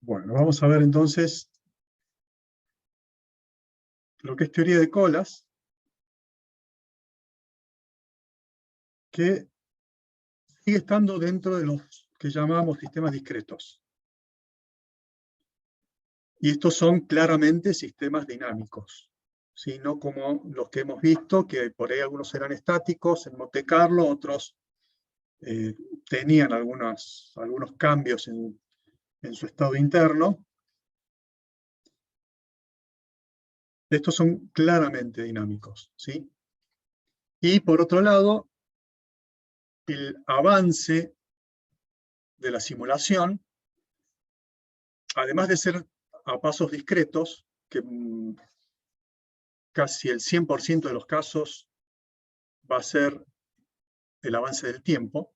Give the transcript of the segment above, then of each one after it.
Bueno, vamos a ver entonces lo que es teoría de colas, que sigue estando dentro de los que llamamos sistemas discretos. Y estos son claramente sistemas dinámicos, ¿sí? No como los que hemos visto, que por ahí algunos eran estáticos, en Monte Carlo, otros tenían algunos cambios en su estado interno. Estos son claramente dinámicos, ¿sí? Y por otro lado, el avance de la simulación, además de ser a pasos discretos, que casi el 100% de los casos va a ser el avance del tiempo,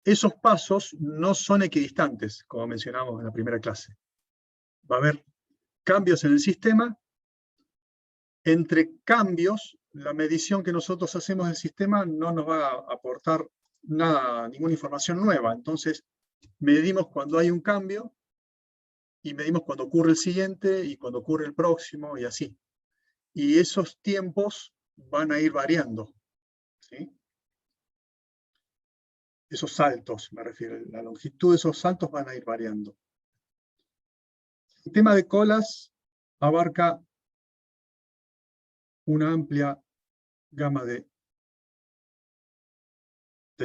esos pasos no son equidistantes, como mencionamos en la primera clase. Va a haber cambios en el sistema. Entre cambios, la medición que nosotros hacemos del sistema no nos va a aportar nada, ninguna información nueva. Entonces, medimos cuando hay un cambio y medimos cuando ocurre el siguiente y cuando ocurre el próximo y así. Y esos tiempos van a ir variando, ¿sí? Esos saltos, me refiero, la longitud de esos saltos van a ir variando. El tema de colas abarca una amplia gama de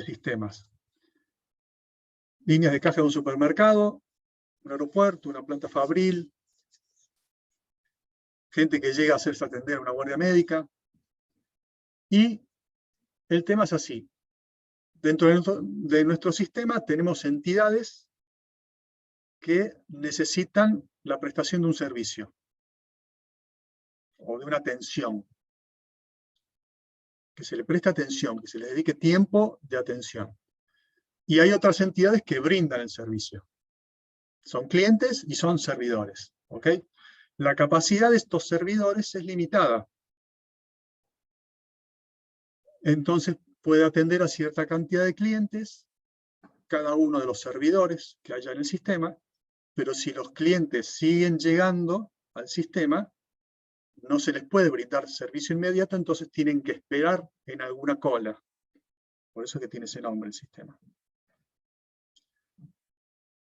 sistemas. Líneas de caja de un supermercado, un aeropuerto, una planta fabril, gente que llega a hacerse atender a una guardia médica. Y el tema es así. Dentro de nuestro sistema tenemos entidades que necesitan la prestación de un servicio o de una atención. Que se le preste atención, que se le dedique tiempo de atención. Y hay otras entidades que brindan el servicio. Son clientes y son servidores, ¿ok? La capacidad de estos servidores es limitada. Entonces puede atender a cierta cantidad de clientes, cada uno de los servidores que haya en el sistema, pero si los clientes siguen llegando al sistema, no se les puede brindar servicio inmediato, entonces tienen que esperar en alguna cola. Por eso es que tiene ese nombre el sistema.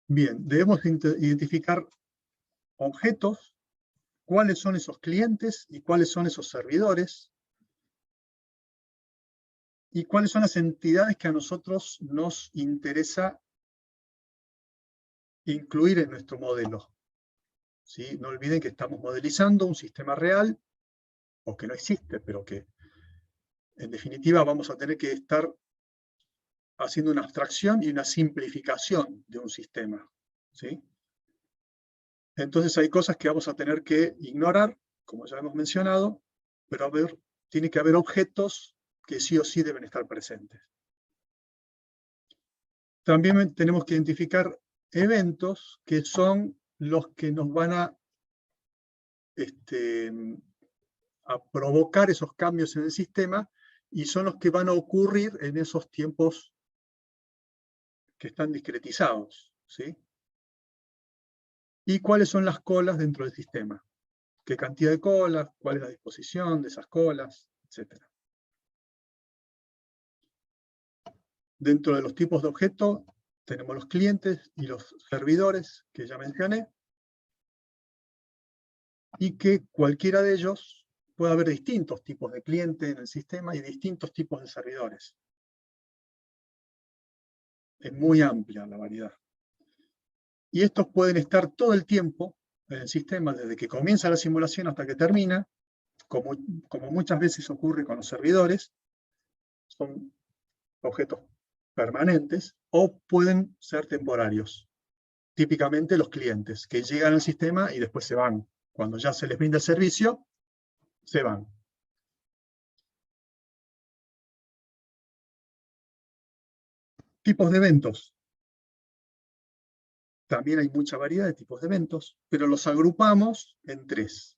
Bien, debemos identificar objetos, cuáles son esos clientes y cuáles son esos servidores, y cuáles son las entidades que a nosotros nos interesa incluir en nuestro modelo. ¿Sí? No olviden que estamos modelizando un sistema real, o que no existe, pero que en definitiva vamos a tener que estar haciendo una abstracción y una simplificación de un sistema, ¿sí? Entonces hay cosas que vamos a tener que ignorar, como ya hemos mencionado, pero tiene que haber objetos que sí o sí deben estar presentes. También tenemos que identificar eventos que son los que nos van a provocar esos cambios en el sistema y son los que van a ocurrir en esos tiempos que están discretizados, ¿sí? ¿Y cuáles son las colas dentro del sistema? ¿Qué cantidad de colas? ¿Cuál es la disposición de esas colas? Etcétera. Dentro de los tipos de objetos tenemos los clientes y los servidores que ya mencioné, y que cualquiera de ellos puede haber distintos tipos de clientes en el sistema y distintos tipos de servidores. Es muy amplia la variedad. Y estos pueden estar todo el tiempo en el sistema, desde que comienza la simulación hasta que termina, como muchas veces ocurre con los servidores. Son objetos permanentes o pueden ser temporarios. Típicamente los clientes que llegan al sistema y después se van. Cuando ya se les brinda el servicio, se van. Tipos de eventos. También hay mucha variedad de tipos de eventos, pero los agrupamos en tres.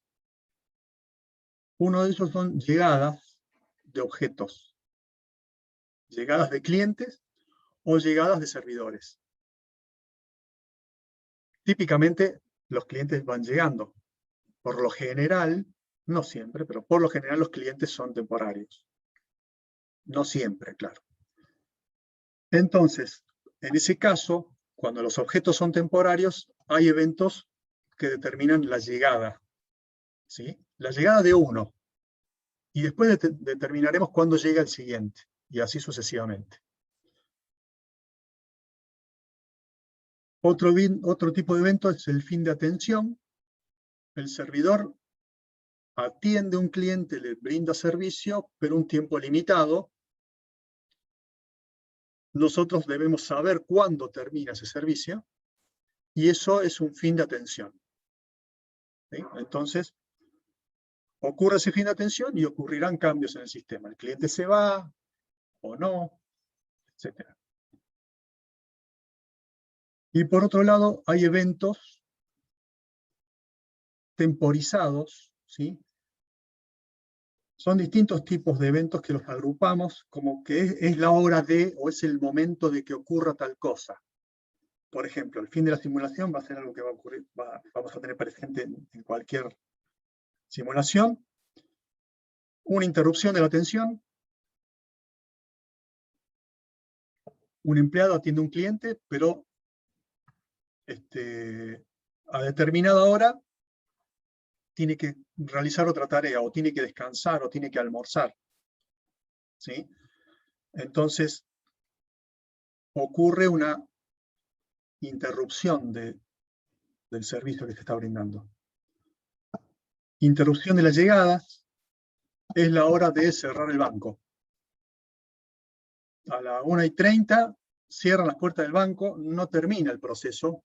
Uno de ellos son llegadas de objetos. Llegadas de clientes o llegadas de servidores. típicamente los clientes van llegando. Por lo general, no siempre, pero por lo general los clientes son temporarios. No siempre, claro. Entonces, en ese caso, cuando los objetos son temporarios, hay eventos que determinan la llegada, ¿sí? La llegada de uno. Y después determinaremos cuándo llega el siguiente, y así sucesivamente. Otro tipo de evento es el fin de atención. El servidor atiende a un cliente, le brinda servicio, pero un tiempo limitado. Nosotros debemos saber cuándo termina ese servicio, y eso es un fin de atención. ¿Sí? Entonces, ocurre ese fin de atención y ocurrirán cambios en el sistema. El cliente se va o no, etc. Y por otro lado, hay eventos temporizados, ¿sí? Son distintos tipos de eventos que los agrupamos como que es la hora de, o es el momento de que ocurra tal cosa. Por ejemplo, el fin de la simulación va a ser algo que va a ocurrir, vamos a tener presente en cualquier simulación. Una interrupción de la atención. Un empleado atiende a un cliente, pero a determinada hora tiene que realizar otra tarea, o tiene que descansar, o tiene que almorzar. ¿Sí? Entonces, ocurre una interrupción del servicio que se está brindando. Interrupción de las llegadas es la hora de cerrar el banco. A las 1:30 cierran las puertas del banco, no termina el proceso.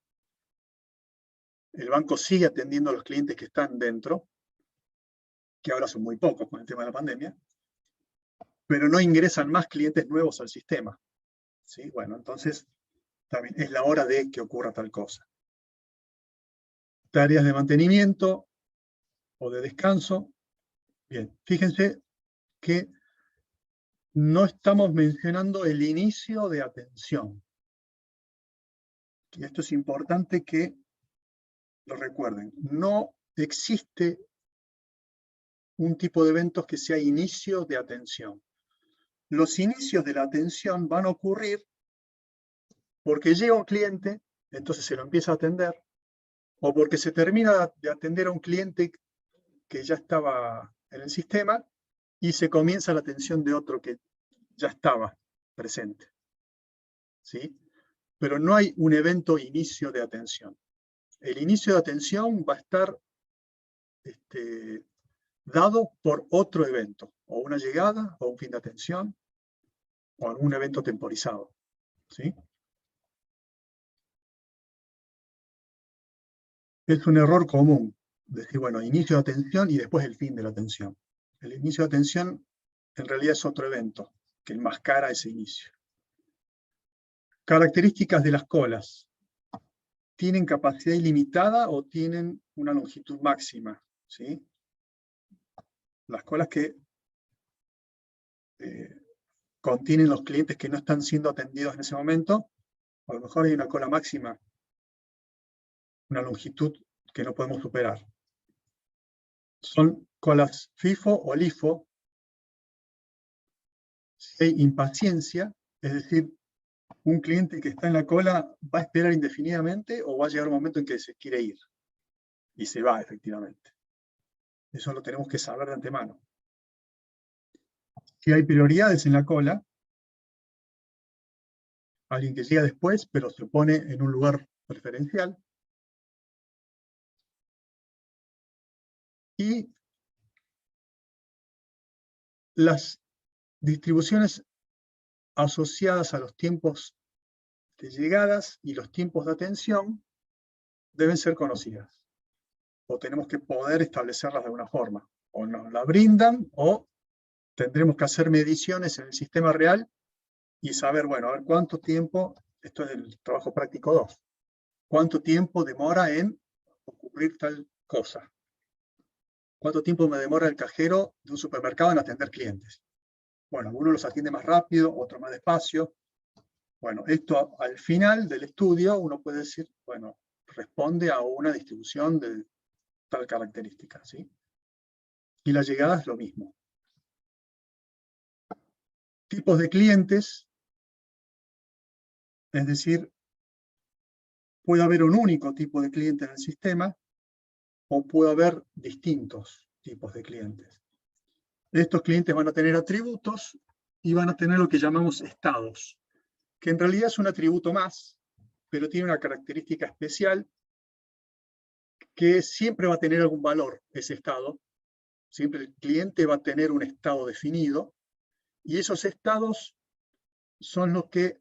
El banco sigue atendiendo a los clientes que están dentro, que ahora son muy pocos con el tema de la pandemia, pero no ingresan más clientes nuevos al sistema. ¿Sí? Bueno, entonces también es la hora de que ocurra tal cosa. Tareas de mantenimiento o de descanso. Bien, fíjense que no estamos mencionando el inicio de atención. Y esto es importante que lo recuerden. No existe un tipo de eventos que sea inicio de atención. Los inicios de la atención van a ocurrir porque llega un cliente, entonces se lo empieza a atender, o porque se termina de atender a un cliente que ya estaba en el sistema y se comienza la atención de otro que ya estaba presente. ¿Sí? Pero no hay un evento inicio de atención. El inicio de atención va a estar dado por otro evento, o una llegada, o un fin de atención, o algún evento temporizado. ¿Sí? Es un error común decir, bueno, inicio de atención y después el fin de la atención. El inicio de atención en realidad es otro evento que enmascara ese inicio. Características de las colas. ¿Tienen capacidad ilimitada o tienen una longitud máxima? ¿Sí? Las colas que contienen los clientes que no están siendo atendidos en ese momento, a lo mejor hay una cola máxima, una longitud que no podemos superar. Son colas FIFO o LIFO. Si hay impaciencia, es decir, un cliente que está en la cola va a esperar indefinidamente o va a llegar un momento en que se quiere ir y se va efectivamente. Eso lo tenemos que saber de antemano. Si hay prioridades en la cola, alguien que llega después pero se pone en un lugar preferencial, y las distribuciones asociadas a los tiempos de llegadas y los tiempos de atención deben ser conocidas. O tenemos que poder establecerlas de alguna forma. O nos la brindan o tendremos que hacer mediciones en el sistema real y saber, bueno, a ver cuánto tiempo, esto es el trabajo práctico 2, cuánto tiempo demora en ocurrir tal cosa. ¿Cuánto tiempo me demora el cajero de un supermercado en atender clientes? Bueno, algunos los atiende más rápido, otros más despacio. Bueno, esto al final del estudio uno puede decir, bueno, responde a una distribución de tal característica, ¿sí? Y la llegada es lo mismo. Tipos de clientes, es decir, puede haber un único tipo de cliente en el sistema o puede haber distintos tipos de clientes. Estos clientes van a tener atributos y van a tener lo que llamamos estados, que en realidad es un atributo más, pero tiene una característica especial que siempre va a tener algún valor ese estado. Siempre el cliente va a tener un estado definido y esos estados son los que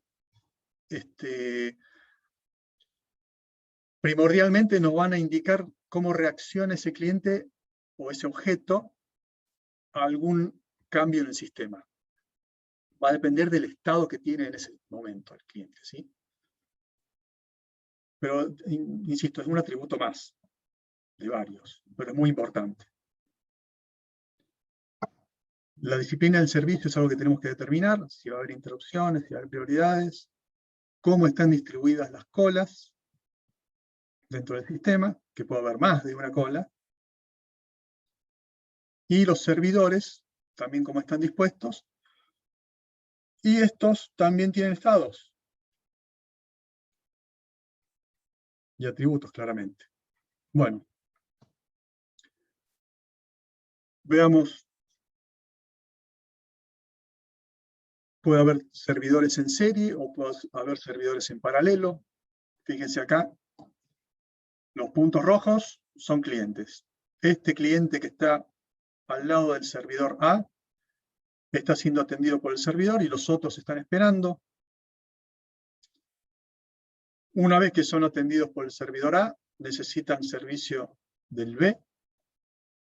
primordialmente nos van a indicar cómo reacciona ese cliente o ese objeto a algún cambio en el sistema. Va a depender del estado que tiene en ese momento el cliente, ¿sí? Pero, insisto, es un atributo más de varios, pero es muy importante. La disciplina del servicio es algo que tenemos que determinar, si va a haber interrupciones, si va a haber prioridades, cómo están distribuidas las colas dentro del sistema, que puede haber más de una cola, y los servidores, también cómo están dispuestos, y estos también tienen estados y atributos, claramente. Bueno, veamos. Puede haber servidores en serie o puede haber servidores en paralelo. Fíjense acá, los puntos rojos son clientes. Este cliente que está al lado del servidor A está siendo atendido por el servidor y los otros están esperando. Una vez que son atendidos por el servidor A, necesitan servicio del B.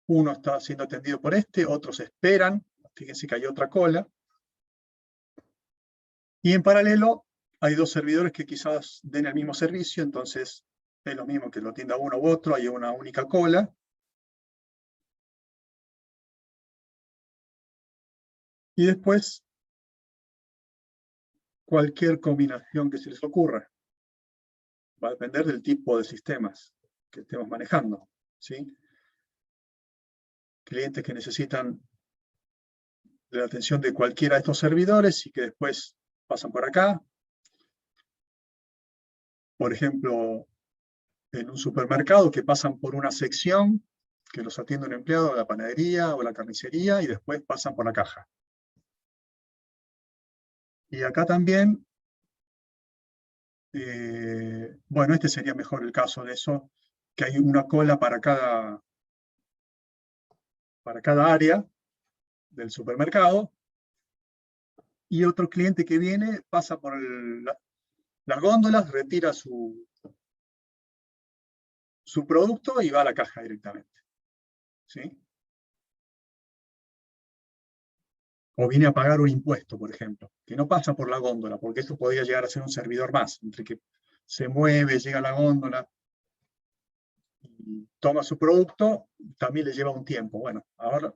Uno está siendo atendido por este, otros esperan. Fíjense que hay otra cola. Y en paralelo hay dos servidores que quizás den el mismo servicio, entonces es lo mismo que lo atienda uno u otro, hay una única cola. Y después, cualquier combinación que se les ocurra. Va a depender del tipo de sistemas que estemos manejando, ¿sí? Clientes que necesitan de la atención de cualquiera de estos servidores y que después pasan por acá. Por ejemplo, en un supermercado que pasan por una sección que los atiende un empleado de la panadería o la carnicería y después pasan por la caja. Y acá también, bueno, este sería mejor el caso de eso, que hay una cola para cada área del supermercado, y otro cliente que viene pasa por las góndolas, retira su producto y va a la caja directamente, ¿sí? O viene a pagar un impuesto, por ejemplo, que no pasa por la góndola, porque esto podría llegar a ser un servidor más, entre que se mueve, llega a la góndola y toma su producto, también le lleva un tiempo. Bueno, ahora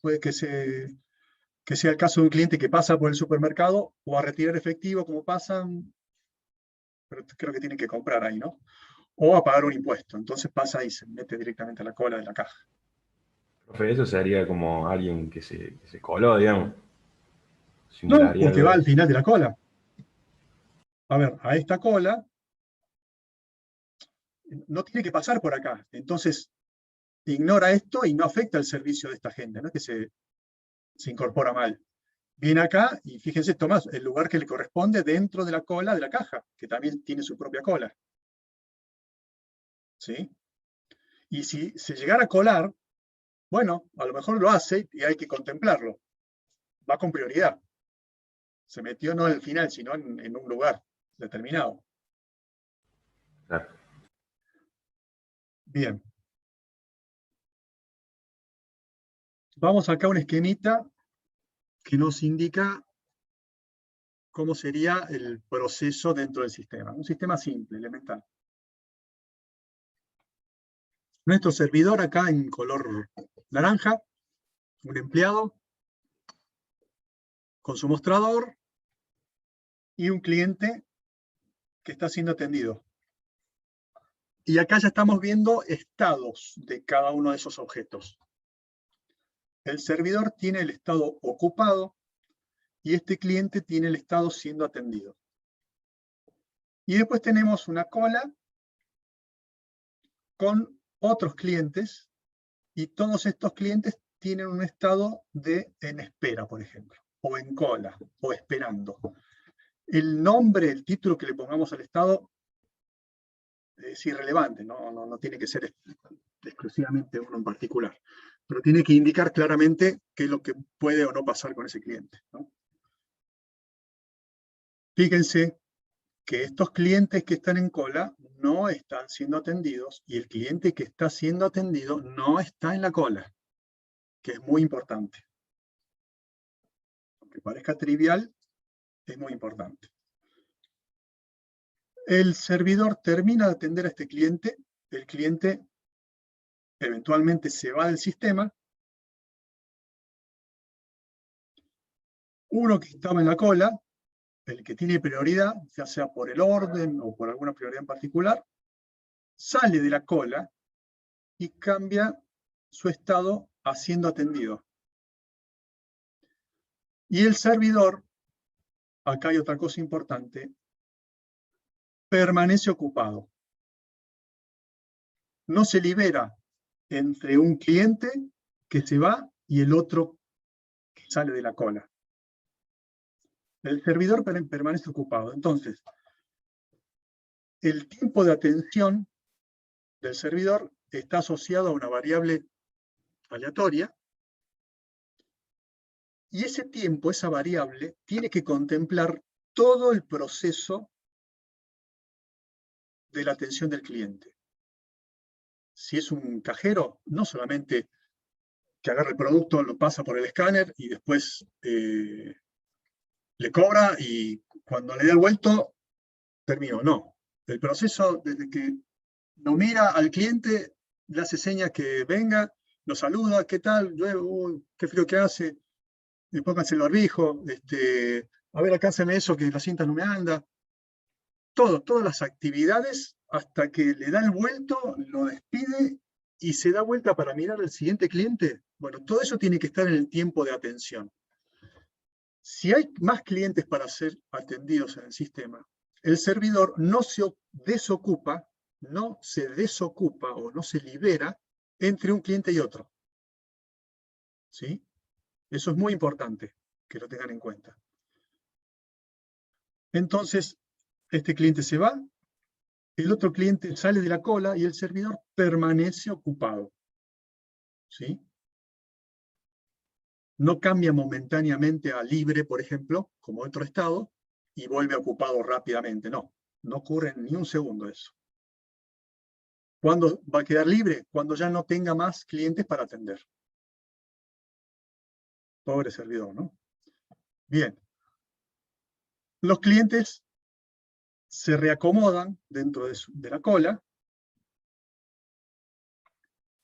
puede que sea el caso de un cliente que pasa por el supermercado o a retirar efectivo, como pasan, pero creo que tiene que comprar ahí, ¿no? O a pagar un impuesto. Entonces pasa y se mete directamente a la cola de la caja. Profe, eso sería como alguien que se coló, digamos. No, Simularía porque algo va de al eso. final de la cola. A ver, a esta cola no tiene que pasar por acá. Entonces, ignora esto y no afecta el servicio de esta gente, no es que se incorpora mal. Viene acá y fíjense, toma el lugar que le corresponde dentro de la cola de la caja, que también tiene su propia cola. ¿Sí? Y si se llegara a colar, bueno, a lo mejor lo hace y hay que contemplarlo. Va con prioridad. Se metió no al final, sino en un lugar determinado. Claro. Bien. Vamos acá a un esquemita que nos indica cómo sería el proceso dentro del sistema. Un sistema simple, elemental. Nuestro servidor acá en color naranja, un empleado con su mostrador y un cliente que está siendo atendido. Y acá ya estamos viendo estados de cada uno de esos objetos. El servidor tiene el estado ocupado y este cliente tiene el estado siendo atendido. Y después tenemos una cola con otros clientes y todos estos clientes tienen un estado de en espera, por ejemplo, o en cola, o esperando. El nombre, el título que le pongamos al estado es irrelevante, no tiene que ser exclusivamente uno en particular, pero tiene que indicar claramente qué es lo que puede o no pasar con ese cliente, ¿no? Fíjense que estos clientes que están en cola no están siendo atendidos y el cliente que está siendo atendido no está en la cola, que es muy importante. Aunque parezca trivial, es muy importante. El servidor termina de atender a este cliente, el cliente eventualmente se va del sistema. Uno que estaba en la cola, el que tiene prioridad, ya sea por el orden o por alguna prioridad en particular, sale de la cola y cambia su estado a siendo atendido. Y el servidor, acá hay otra cosa importante, permanece ocupado. No se libera entre un cliente que se va y el otro que sale de la cola. El servidor permanece ocupado. Entonces, el tiempo de atención del servidor está asociado a una variable aleatoria y ese tiempo, esa variable, tiene que contemplar todo el proceso de la atención del cliente. Si es un cajero, no solamente que agarra el producto, lo pasa por el escáner y después le cobra y cuando le da el vuelto, terminó. No. El proceso, desde que lo mira al cliente, le hace señas que venga, lo saluda, ¿qué tal? Qué frío que hace, pónganse el barbijo, a ver, alcánzame eso que la cinta no me anda. Todas las actividades hasta que le da el vuelto, lo despide y se da vuelta para mirar al siguiente cliente. Bueno, todo eso tiene que estar en el tiempo de atención. Si hay más clientes para ser atendidos en el sistema, el servidor no se desocupa o no se libera entre un cliente y otro. ¿Sí? Eso es muy importante que lo tengan en cuenta. Entonces, este cliente se va, el otro cliente sale de la cola y el servidor permanece ocupado. ¿Sí? No cambia momentáneamente a libre, por ejemplo, como otro estado, y vuelve ocupado rápidamente. No ocurre ni un segundo eso. ¿Cuándo va a quedar libre? Cuando ya no tenga más clientes para atender. Pobre servidor, ¿no? Bien. Los clientes se reacomodan dentro de la cola.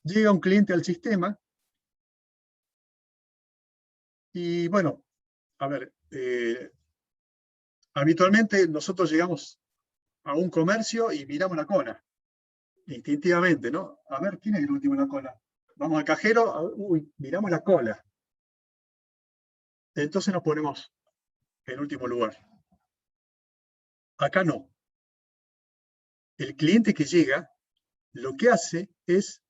Llega un cliente al sistema. Y bueno, a ver, habitualmente nosotros llegamos a un comercio y miramos la cola. Instintivamente, ¿no? A ver, ¿quién es el último en la cola? Vamos al cajero, miramos la cola. Entonces nos ponemos en último lugar. Acá no. El cliente que llega, lo que hace es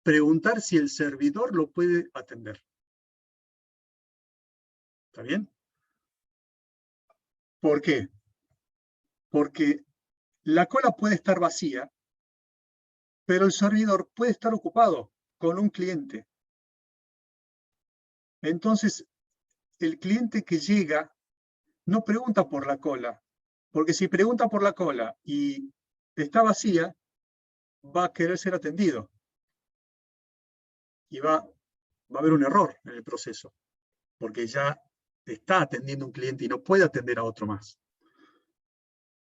preguntar si el servidor lo puede atender. ¿Está bien? ¿Por qué? Porque la cola puede estar vacía, pero el servidor puede estar ocupado con un cliente. Entonces, el cliente que llega no pregunta por la cola, porque si pregunta por la cola y está vacía, va a querer ser atendido. Y va a haber un error en el proceso, porque ya está atendiendo un cliente y no puede atender a otro más.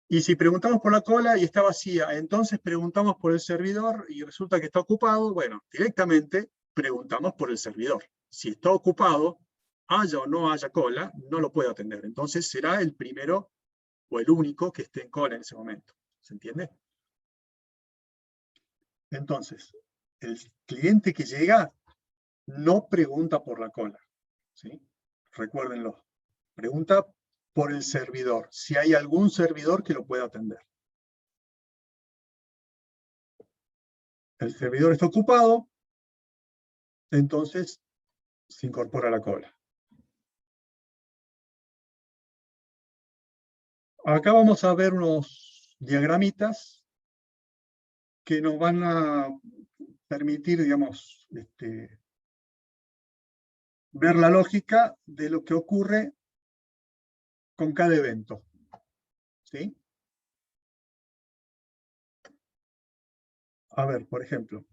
Y si preguntamos por la cola y está vacía, entonces preguntamos por el servidor y resulta que está ocupado, bueno, directamente preguntamos por el servidor. Si está ocupado, haya o no haya cola, no lo puede atender. Entonces será el primero o el único que esté en cola en ese momento. ¿Se entiende? Entonces, el cliente que llega no pregunta por la cola, ¿sí? Recuérdenlo. Pregunta por el servidor, si hay algún servidor que lo pueda atender. El servidor está ocupado, entonces se incorpora la cola. Acá vamos a ver unos diagramitas que nos van a permitir, digamos, ver la lógica de lo que ocurre con cada evento, ¿sí? A ver, por ejemplo,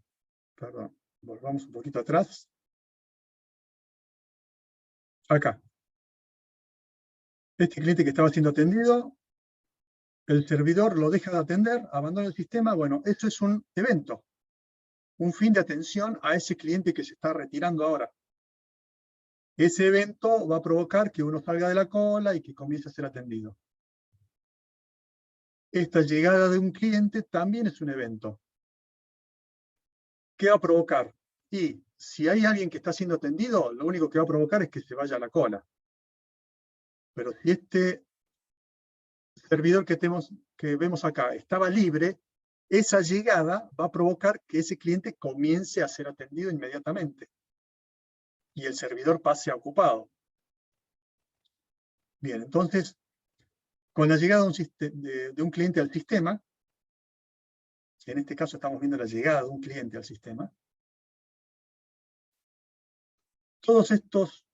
perdón, volvamos un poquito atrás. Acá. Este cliente que estaba siendo atendido, el servidor lo deja de atender, abandona el sistema. Bueno, eso es un evento, un fin de atención a ese cliente que se está retirando ahora. Ese evento va a provocar que uno salga de la cola y que comience a ser atendido. Esta llegada de un cliente también es un evento. ¿Qué va a provocar? Y si hay alguien que está siendo atendido, lo único que va a provocar es que se vaya a la cola. Pero si este servidor que vemos acá estaba libre, esa llegada va a provocar que ese cliente comience a ser atendido inmediatamente y el servidor pase a ocupado. Bien, entonces, con la llegada de un cliente al sistema, en este caso estamos viendo la llegada de un cliente al sistema, todos estos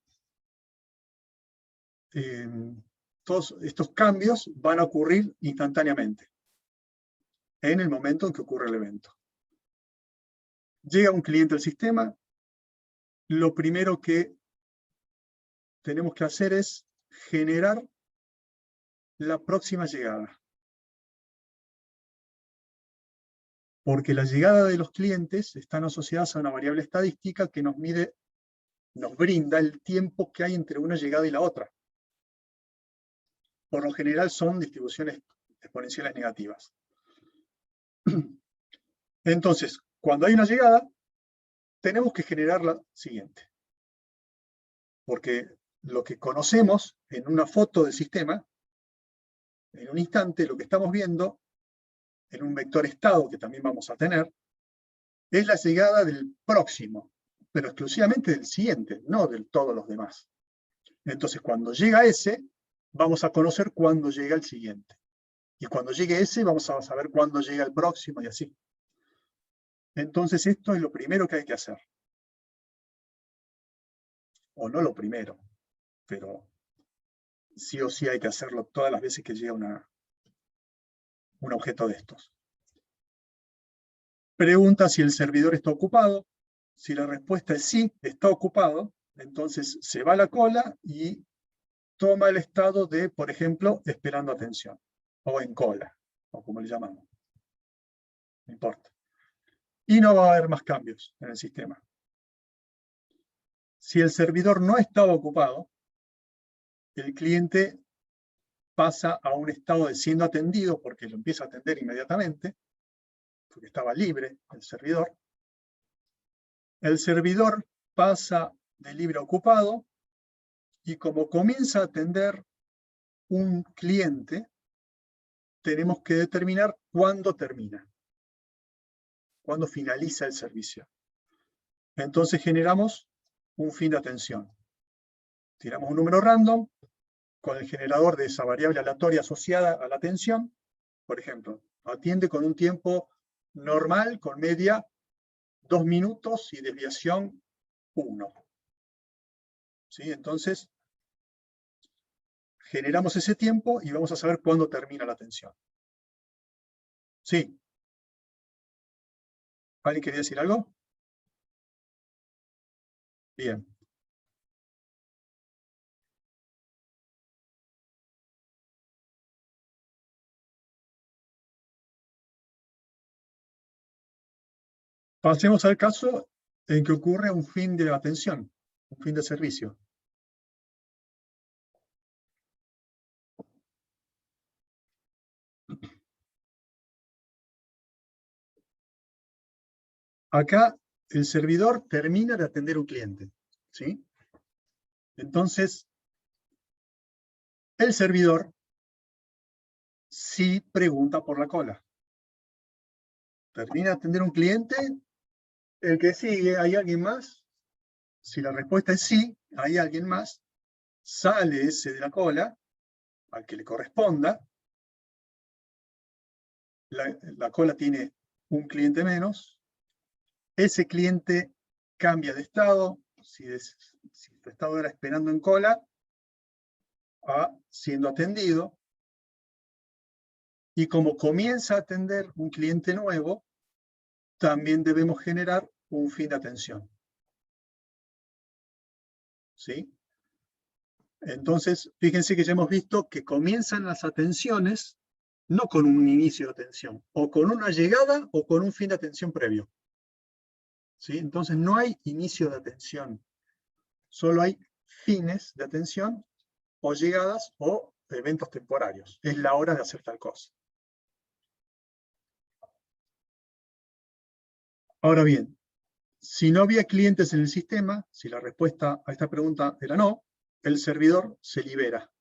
cambios van a ocurrir instantáneamente, en el momento en que ocurre el evento. Llega un cliente al sistema, lo primero que tenemos que hacer es generar la próxima llegada. Porque la llegada de los clientes están asociadas a una variable estadística que nos brinda el tiempo que hay entre una llegada y la otra. Por lo general son distribuciones exponenciales negativas. Entonces, cuando hay una llegada, tenemos que generar la siguiente. Porque lo que conocemos en una foto del sistema, en un instante, lo que estamos viendo, en un vector estado que también vamos a tener, es la llegada del próximo, pero exclusivamente del siguiente, no de todos los demás. Entonces, cuando llega ese, vamos a conocer cuándo llega el siguiente. Y cuando llegue ese, vamos a saber cuándo llega el próximo y así. Entonces, esto es lo primero que hay que hacer. O no lo primero, pero sí o sí hay que hacerlo todas las veces que llega un objeto de estos. Pregunta si el servidor está ocupado. Si la respuesta es sí, está ocupado, entonces se va a la cola y toma el estado de, por ejemplo, esperando atención, o en cola, o como le llamamos. No importa. Y no va a haber más cambios en el sistema. Si el servidor no estaba ocupado, el cliente pasa a un estado de siendo atendido porque lo empieza a atender inmediatamente, porque estaba libre el servidor. El servidor pasa de libre a ocupado y como comienza a atender un cliente, tenemos que determinar cuándo termina, cuándo finaliza el servicio. Entonces generamos un fin de atención. Tiramos un número random con el generador de esa variable aleatoria asociada a la atención. Por ejemplo, atiende con un tiempo normal, con media 2 minutos y desviación 1. ¿Sí? Entonces, generamos ese tiempo y vamos a saber cuándo termina la atención. ¿Sí? ¿Alguien quería decir algo? Bien. Pasemos al caso en que ocurre un fin de atención, un fin de servicio. acá el servidor termina de atender un cliente, ¿sí? Entonces, el servidor sí pregunta por la cola. Termina de atender un cliente, el que sigue, ¿hay alguien más? Si la respuesta es sí, hay alguien más, sale ese de la cola, al que le corresponda. La cola tiene un cliente menos. Ese cliente cambia de estado, si tu estado era esperando en cola, a siendo atendido. Y como comienza a atender un cliente nuevo, también debemos generar un fin de atención. ¿Sí? Entonces, fíjense que ya hemos visto que comienzan las atenciones no con un inicio de atención, o con una llegada o con un fin de atención previo. ¿Sí? Entonces no hay inicio de atención, solo hay fines de atención o llegadas o eventos temporarios. Es la hora de hacer tal cosa. Ahora bien, si no había clientes en el sistema, si la respuesta a esta pregunta era no, el servidor se libera.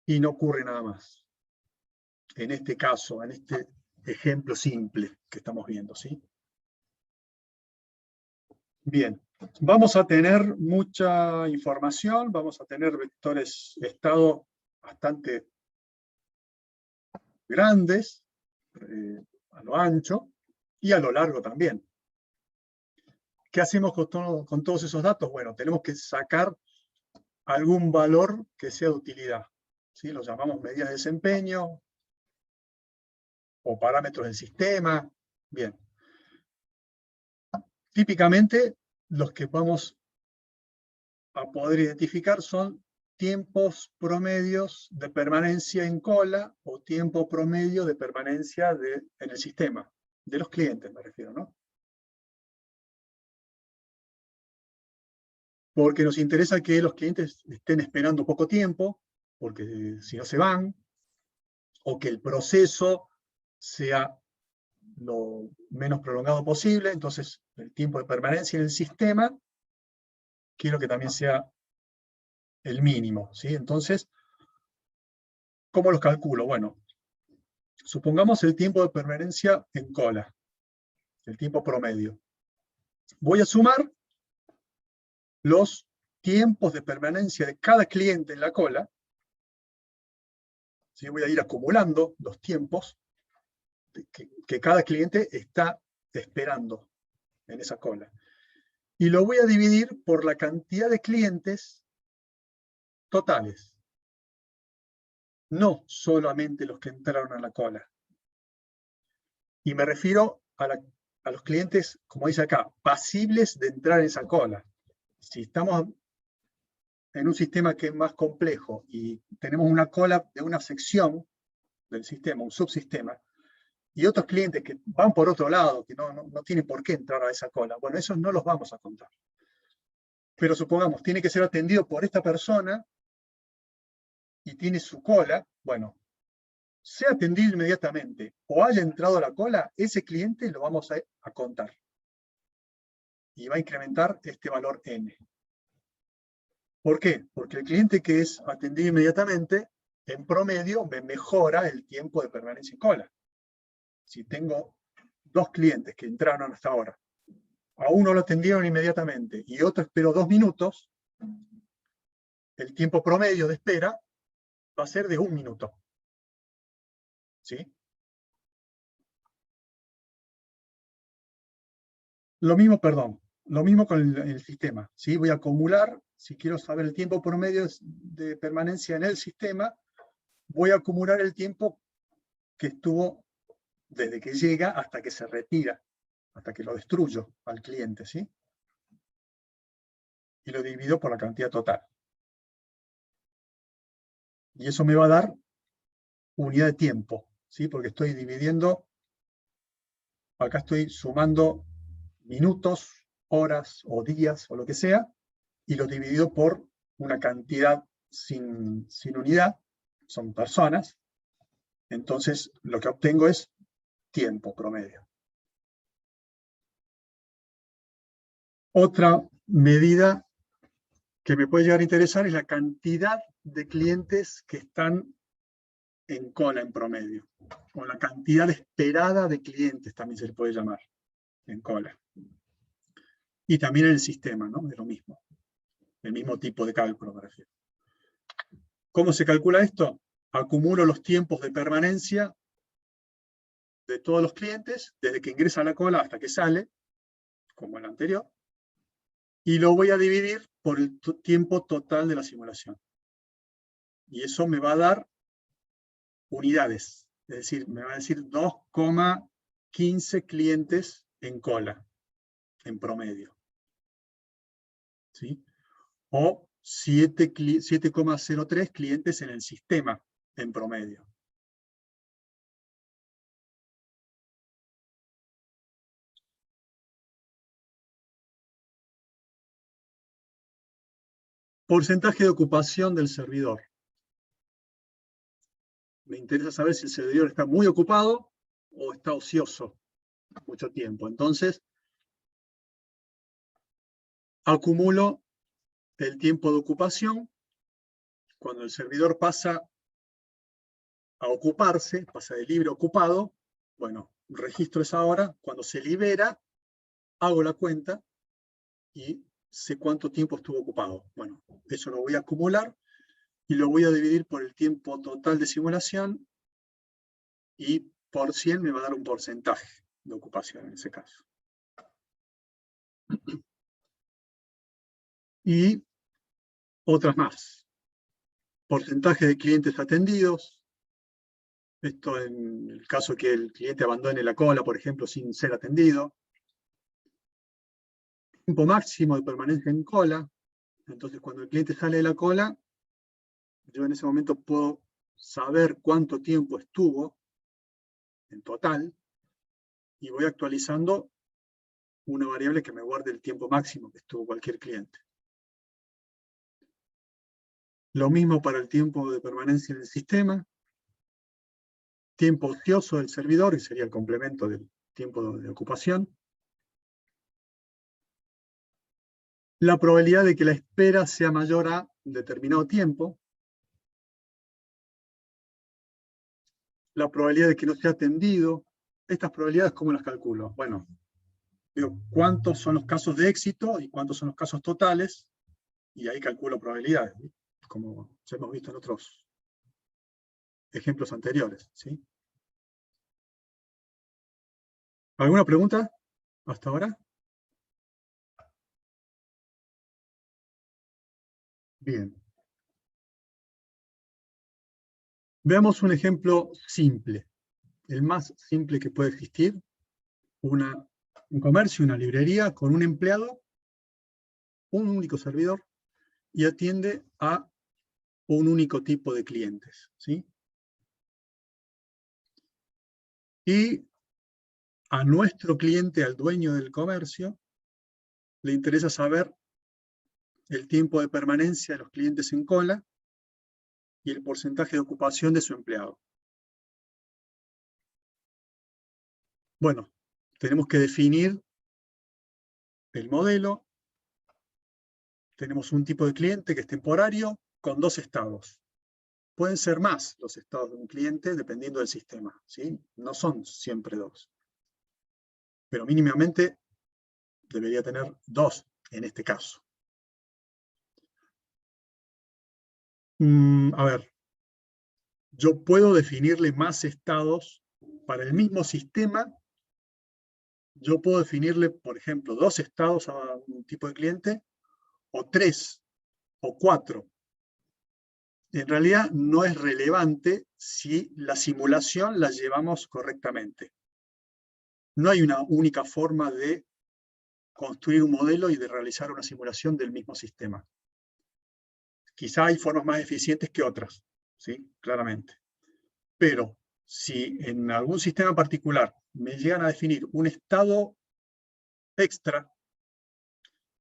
Y no ocurre nada más. En este caso, en este ejemplo simple que estamos viendo, ¿sí? Bien, vamos a tener mucha información, vamos a tener vectores estado bastante grandes, a lo ancho y a lo largo también. ¿Qué hacemos con todos esos datos? Bueno, tenemos que sacar algún valor que sea de utilidad. ¿Sí? Lo llamamos medidas de desempeño o parámetros del sistema. Bien. Típicamente, los que vamos a poder identificar son tiempos promedios de permanencia en cola o tiempo promedio de permanencia en el sistema, de los clientes me refiero, ¿no? Porque nos interesa que los clientes estén esperando poco tiempo, porque si no se van, o que el proceso sea lo menos prolongado posible, entonces el tiempo de permanencia en el sistema quiero que también sea el mínimo, ¿sí? Entonces, ¿cómo los calculo? Bueno, supongamos el tiempo de permanencia en cola, el tiempo promedio. Voy a sumar los tiempos de permanencia de cada cliente en la cola. ¿Sí? Voy a ir acumulando los tiempos que cada cliente está esperando en esa cola. Y lo voy a dividir por la cantidad de clientes totales. No solamente los que entraron a la cola. Y me refiero a los clientes, como dice acá, pasibles de entrar en esa cola. Si estamos en un sistema que es más complejo y tenemos una cola de una sección del sistema, un subsistema, y otros clientes que van por otro lado, que no tienen por qué entrar a esa cola, bueno, esos no los vamos a contar. Pero supongamos, tiene que ser atendido por esta persona y tiene su cola, bueno, sea atendido inmediatamente o haya entrado a la cola, ese cliente lo vamos a contar. Y va a incrementar este valor n. ¿Por qué? Porque el cliente que es atendido inmediatamente, en promedio, me mejora el tiempo de permanencia en cola. Si tengo dos clientes que entraron hasta ahora, a uno lo atendieron inmediatamente y otro esperó 2 minutos, el tiempo promedio de espera va a ser de 1 minuto. ¿Sí? Lo mismo con el sistema. ¿Sí? Voy a acumular, si quiero saber el tiempo promedio de permanencia en el sistema, voy a acumular el tiempo que estuvo desde que llega hasta que se retira, hasta que lo destruyo al cliente, ¿sí? Y lo divido por la cantidad total. Y eso me va a dar unidad de tiempo, ¿sí? Porque estoy dividiendo, acá estoy sumando minutos, horas o días o lo que sea, y lo dividido por una cantidad sin unidad, son personas. Entonces, lo que obtengo es tiempo promedio. Otra medida que me puede llegar a interesar es la cantidad de clientes que están en cola en promedio, o la cantidad esperada de clientes también se le puede llamar en cola. Y también en el sistema, ¿no? De lo mismo, el mismo tipo de cálculo me refiero. ¿Cómo se calcula esto? Acumulo los tiempos de permanencia de todos los clientes, desde que ingresa a la cola hasta que sale, como el anterior, y lo voy a dividir por el tiempo total de la simulación. Y eso me va a dar unidades, es decir, me va a decir 2,15 clientes en cola, en promedio. ¿Sí? O 7,03 clientes en el sistema, en promedio. Porcentaje de ocupación del servidor. Me interesa saber si el servidor está muy ocupado o está ocioso mucho tiempo. Entonces, acumulo el tiempo de ocupación. Cuando el servidor pasa a ocuparse, pasa de libre a ocupado, bueno, registro esa hora. Cuando se libera, hago la cuenta y sé cuánto tiempo estuvo ocupado. Bueno, eso lo voy a acumular y lo voy a dividir por el tiempo total de simulación y por 100 me va a dar un porcentaje de ocupación en ese caso. Y otras más. Porcentaje de clientes atendidos. Esto en el caso que el cliente abandone la cola, por ejemplo, sin ser atendido. Tiempo máximo de permanencia en cola. Entonces, cuando el cliente sale de la cola, yo en ese momento puedo saber cuánto tiempo estuvo en total y voy actualizando una variable que me guarde el tiempo máximo que estuvo cualquier cliente. Lo mismo para el tiempo de permanencia en el sistema. Tiempo ocioso del servidor, que sería el complemento del tiempo de ocupación. La probabilidad de que la espera sea mayor a determinado tiempo. La probabilidad de que no sea atendido. Estas probabilidades, ¿cómo las calculo? Bueno, digo, ¿cuántos son los casos de éxito y cuántos son los casos totales? Y ahí calculo probabilidades, ¿sí? Como ya hemos visto en otros ejemplos anteriores, ¿sí? ¿Alguna pregunta hasta ahora? Bien. Veamos un ejemplo simple, el más simple que puede existir. Un comercio, una librería con un empleado, un único servidor, y atiende a un único tipo de clientes, ¿sí? Y a nuestro cliente, al dueño del comercio, le interesa saber el tiempo de permanencia de los clientes en cola y el porcentaje de ocupación de su empleado. Bueno, tenemos que definir el modelo. Tenemos un tipo de cliente que es temporario con 2 estados. Pueden ser más los estados de un cliente dependiendo del sistema, ¿sí? No son siempre 2. Pero mínimamente debería tener 2 en este caso. A ver, yo puedo definirle más estados para el mismo sistema. Yo puedo definirle, por ejemplo, 2 estados a un tipo de cliente, o 3, o 4. En realidad no es relevante si la simulación la llevamos correctamente. No hay una única forma de construir un modelo y de realizar una simulación del mismo sistema. Quizá hay formas más eficientes que otras, ¿sí? Claramente. Pero si en algún sistema particular me llegan a definir un estado extra,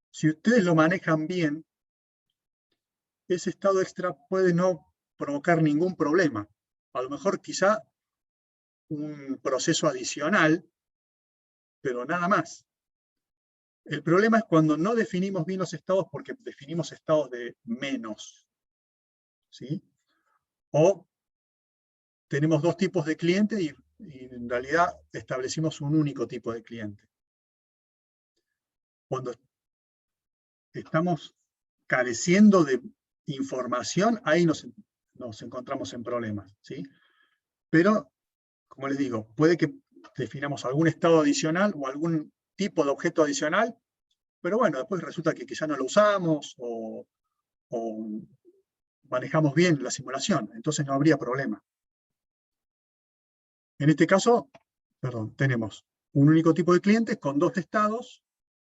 si ustedes lo manejan bien, ese estado extra puede no provocar ningún problema. A lo mejor quizá un proceso adicional, pero nada más. El problema es cuando no definimos bien los estados porque definimos estados de menos, ¿sí? O tenemos dos tipos de clientes y en realidad establecimos un único tipo de cliente. Cuando estamos careciendo de información, ahí nos encontramos en problemas, ¿sí? Pero, como les digo, puede que definamos algún estado adicional o algún tipo de objeto adicional, pero bueno, después resulta que ya no lo usamos o manejamos bien la simulación, entonces no habría problema. En este caso, tenemos un único tipo de clientes con dos estados,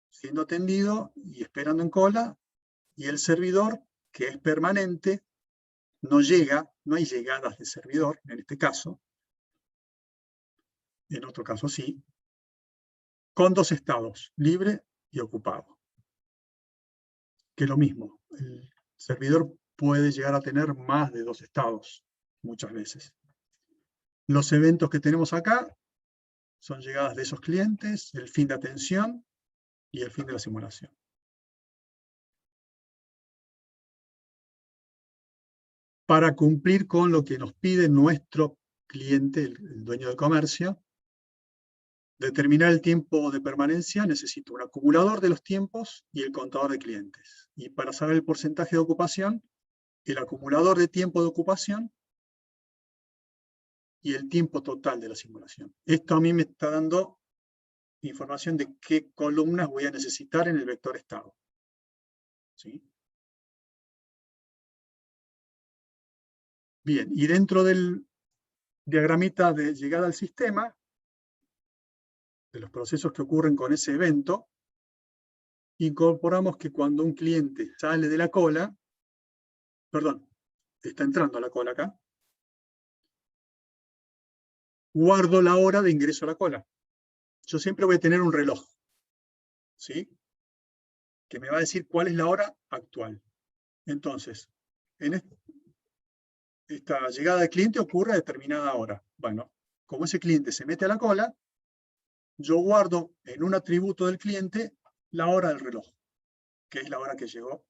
siendo atendido y esperando en cola, y el servidor, que es permanente, no llega, no hay llegadas de servidor, en este caso, en otro caso sí, con dos estados, libre y ocupado. Que es lo mismo, el servidor puede llegar a tener más de dos estados, muchas veces. Los eventos que tenemos acá son llegadas de esos clientes, el fin de atención y el fin de la simulación. Para cumplir con lo que nos pide nuestro cliente, el dueño del comercio, determinar el tiempo de permanencia, necesito un acumulador de los tiempos y el contador de clientes. Y para saber el porcentaje de ocupación, el acumulador de tiempo de ocupación y el tiempo total de la simulación. Esto a mí me está dando información de qué columnas voy a necesitar en el vector estado. ¿Sí? Bien, y dentro del diagramita de llegada al sistema, de los procesos que ocurren con ese evento, incorporamos que cuando un cliente sale de la cola, está entrando a la cola acá, guardo la hora de ingreso a la cola. Yo siempre voy a tener un reloj, ¿sí? Que me va a decir cuál es la hora actual. Entonces, en esta llegada del cliente ocurre a determinada hora. Bueno, como ese cliente se mete a la cola, yo guardo en un atributo del cliente la hora del reloj, que es la hora que llegó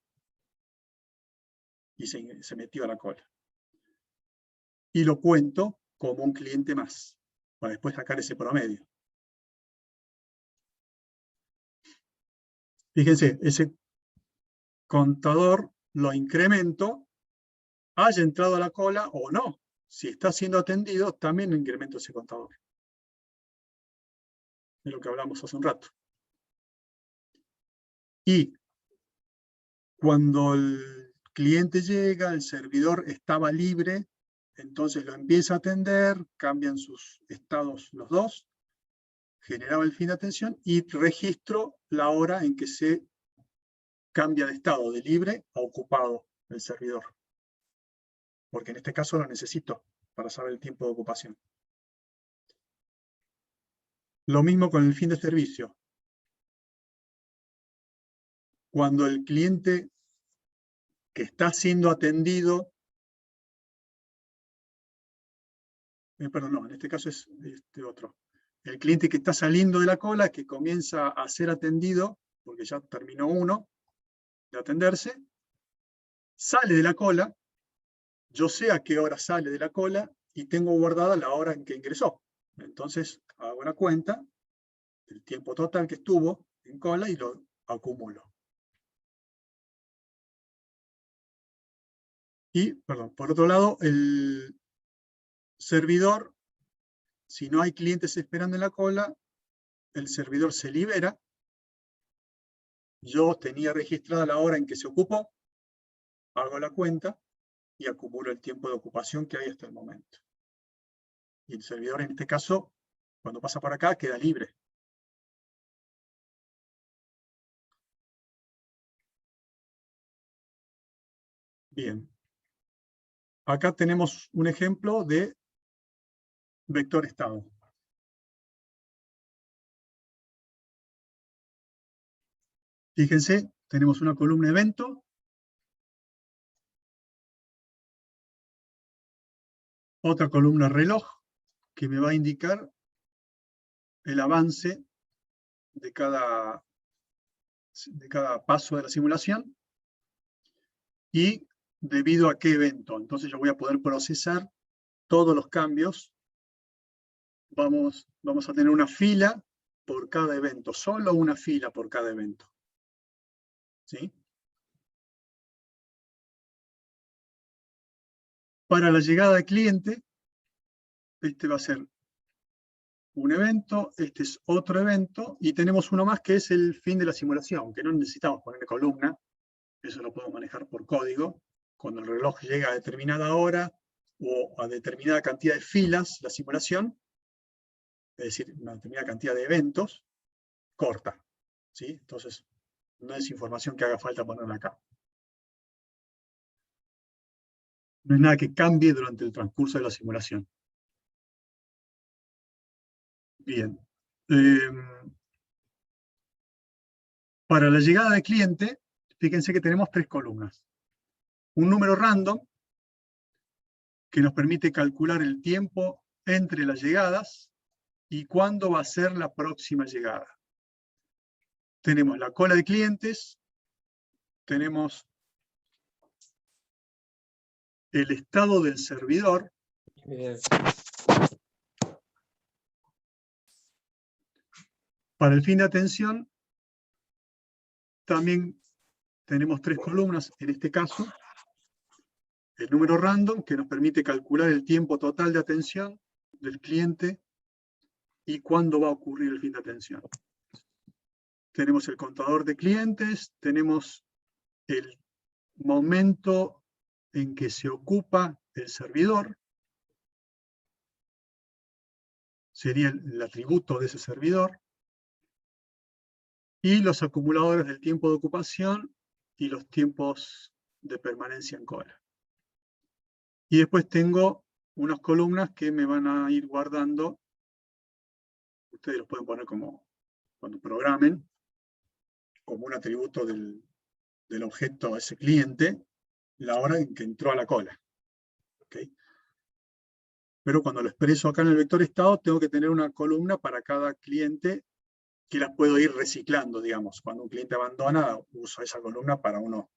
y se metió a la cola. Y lo cuento como un cliente más, para después sacar ese promedio. Fíjense, ese contador lo incremento, haya entrado a la cola o no. Si está siendo atendido, también incremento ese contador. Es lo que hablamos hace un rato. Y cuando el cliente llega, el servidor estaba libre, entonces lo empieza a atender, cambian sus estados los dos, generaba el fin de atención y registro la hora en que se cambia de estado, de libre a ocupado el servidor. Porque en este caso lo necesito para saber el tiempo de ocupación. Lo mismo con el fin de servicio. Cuando el cliente que está siendo atendido, perdón, no, en este caso es otro. El cliente que está saliendo de la cola, que comienza a ser atendido, porque ya terminó uno de atenderse, sale de la cola, yo sé a qué hora sale de la cola y tengo guardada la hora en que ingresó. Entonces hago una cuenta del tiempo total que estuvo en cola y lo acumulo. Y, perdón, por otro lado, el servidor, si no hay clientes esperando en la cola, el servidor se libera. Yo tenía registrada la hora en que se ocupó, hago la cuenta y acumulo el tiempo de ocupación que hay hasta el momento. Y el servidor, en este caso, cuando pasa por acá, queda libre. Bien. Acá tenemos un ejemplo de vector estado. Fíjense, tenemos una columna evento, otra columna reloj, que me va a indicar el avance de cada paso de la simulación y debido a qué evento. Entonces yo voy a poder procesar todos los cambios. Vamos a tener una fila por cada evento, solo una fila por cada evento. ¿Sí? Para la llegada de cliente, este va a ser un evento, este es otro evento, y tenemos uno más que es el fin de la simulación, que no necesitamos ponerle columna, eso lo podemos manejar por código. Cuando el reloj llega a determinada hora o a determinada cantidad de filas, la simulación, es decir, una determinada cantidad de eventos, corta. ¿Sí? Entonces, no es información que haga falta ponerla acá. No es nada que cambie durante el transcurso de la simulación. Bien. Para la llegada de cliente, fíjense que tenemos 3 columnas. Un número random, que nos permite calcular el tiempo entre las llegadas y cuándo va a ser la próxima llegada. Tenemos la cola de clientes, tenemos el estado del servidor, para el fin de atención, también tenemos 3 columnas, en este caso, el número random, que nos permite calcular el tiempo total de atención del cliente y cuándo va a ocurrir el fin de atención. Tenemos el contador de clientes, tenemos el momento en que se ocupa el servidor, sería el atributo de ese servidor, y los acumuladores del tiempo de ocupación y los tiempos de permanencia en cola. Y después tengo unas columnas que me van a ir guardando, ustedes los pueden poner como cuando programen, como un atributo del objeto a ese cliente, la hora en que entró a la cola. ¿Okay? Pero cuando lo expreso acá en el vector estado, tengo que tener una columna para cada cliente que las puedo ir reciclando, digamos. Cuando un cliente abandona, uso esa columna para uno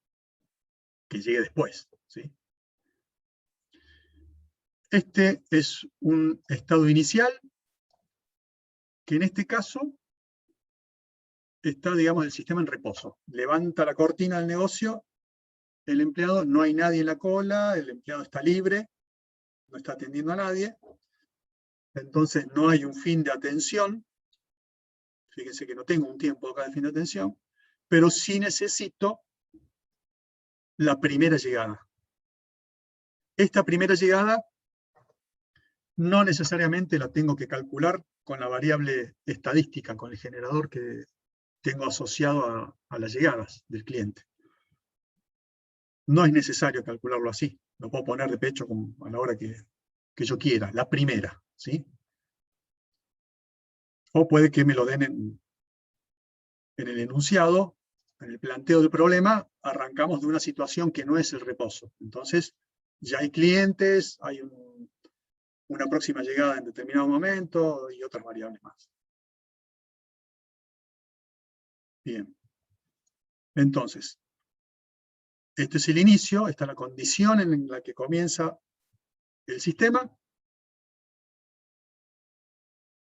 que llegue después. ¿Sí? Este es un estado inicial, que en este caso está, digamos, el sistema en reposo. Levanta la cortina del negocio, el empleado, no hay nadie en la cola, el empleado está libre, no está atendiendo a nadie, entonces no hay un fin de atención. Fíjense que no tengo un tiempo acá de fin de atención, pero sí necesito la primera llegada. Esta primera llegada no necesariamente la tengo que calcular con la variable estadística, con el generador que tengo asociado a las llegadas del cliente. No es necesario calcularlo así, lo puedo poner de pecho a la hora que yo quiera, la primera, ¿sí? O puede que me lo den en el enunciado, en el planteo del problema, arrancamos de una situación que no es el reposo. Entonces, ya hay clientes, hay una próxima llegada en determinado momento y otras variables más. Bien. Entonces, este es el inicio, esta es la condición en la que comienza el sistema.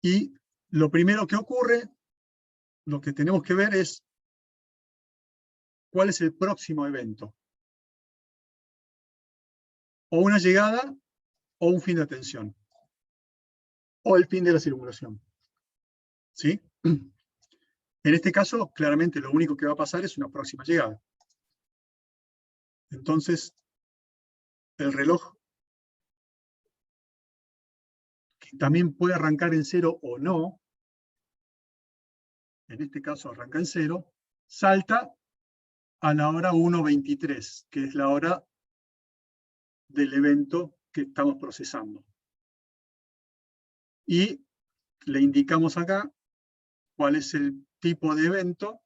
Y lo primero que ocurre, lo que tenemos que ver es cuál es el próximo evento. O una llegada o un fin de atención. O el fin de la simulación. ¿Sí? En este caso, claramente lo único que va a pasar es una próxima llegada. Entonces, el reloj, que también puede arrancar en 0 o no, en este caso arranca en 0, salta a la hora 1:23, que es la hora del evento que estamos procesando. Y le indicamos acá cuál es el tipo de evento.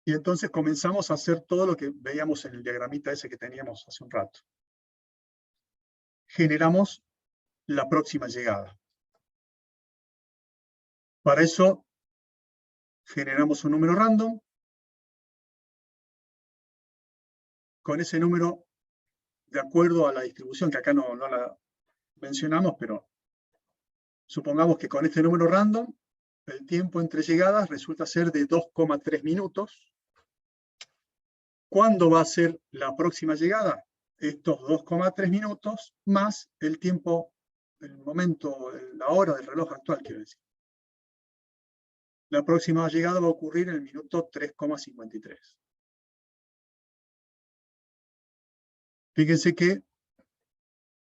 Y entonces comenzamos a hacer todo lo que veíamos en el diagramita ese que teníamos hace un rato. Generamos la próxima llegada. Para eso generamos un número random. Con ese número, de acuerdo a la distribución, que acá no la mencionamos, pero supongamos que con este número random, el tiempo entre llegadas resulta ser de 2,3 minutos. ¿Cuándo va a ser la próxima llegada? Estos 2,3 minutos más el tiempo, el momento, la hora del reloj actual, quiero decir. La próxima llegada va a ocurrir en el minuto 3,53. Fíjense que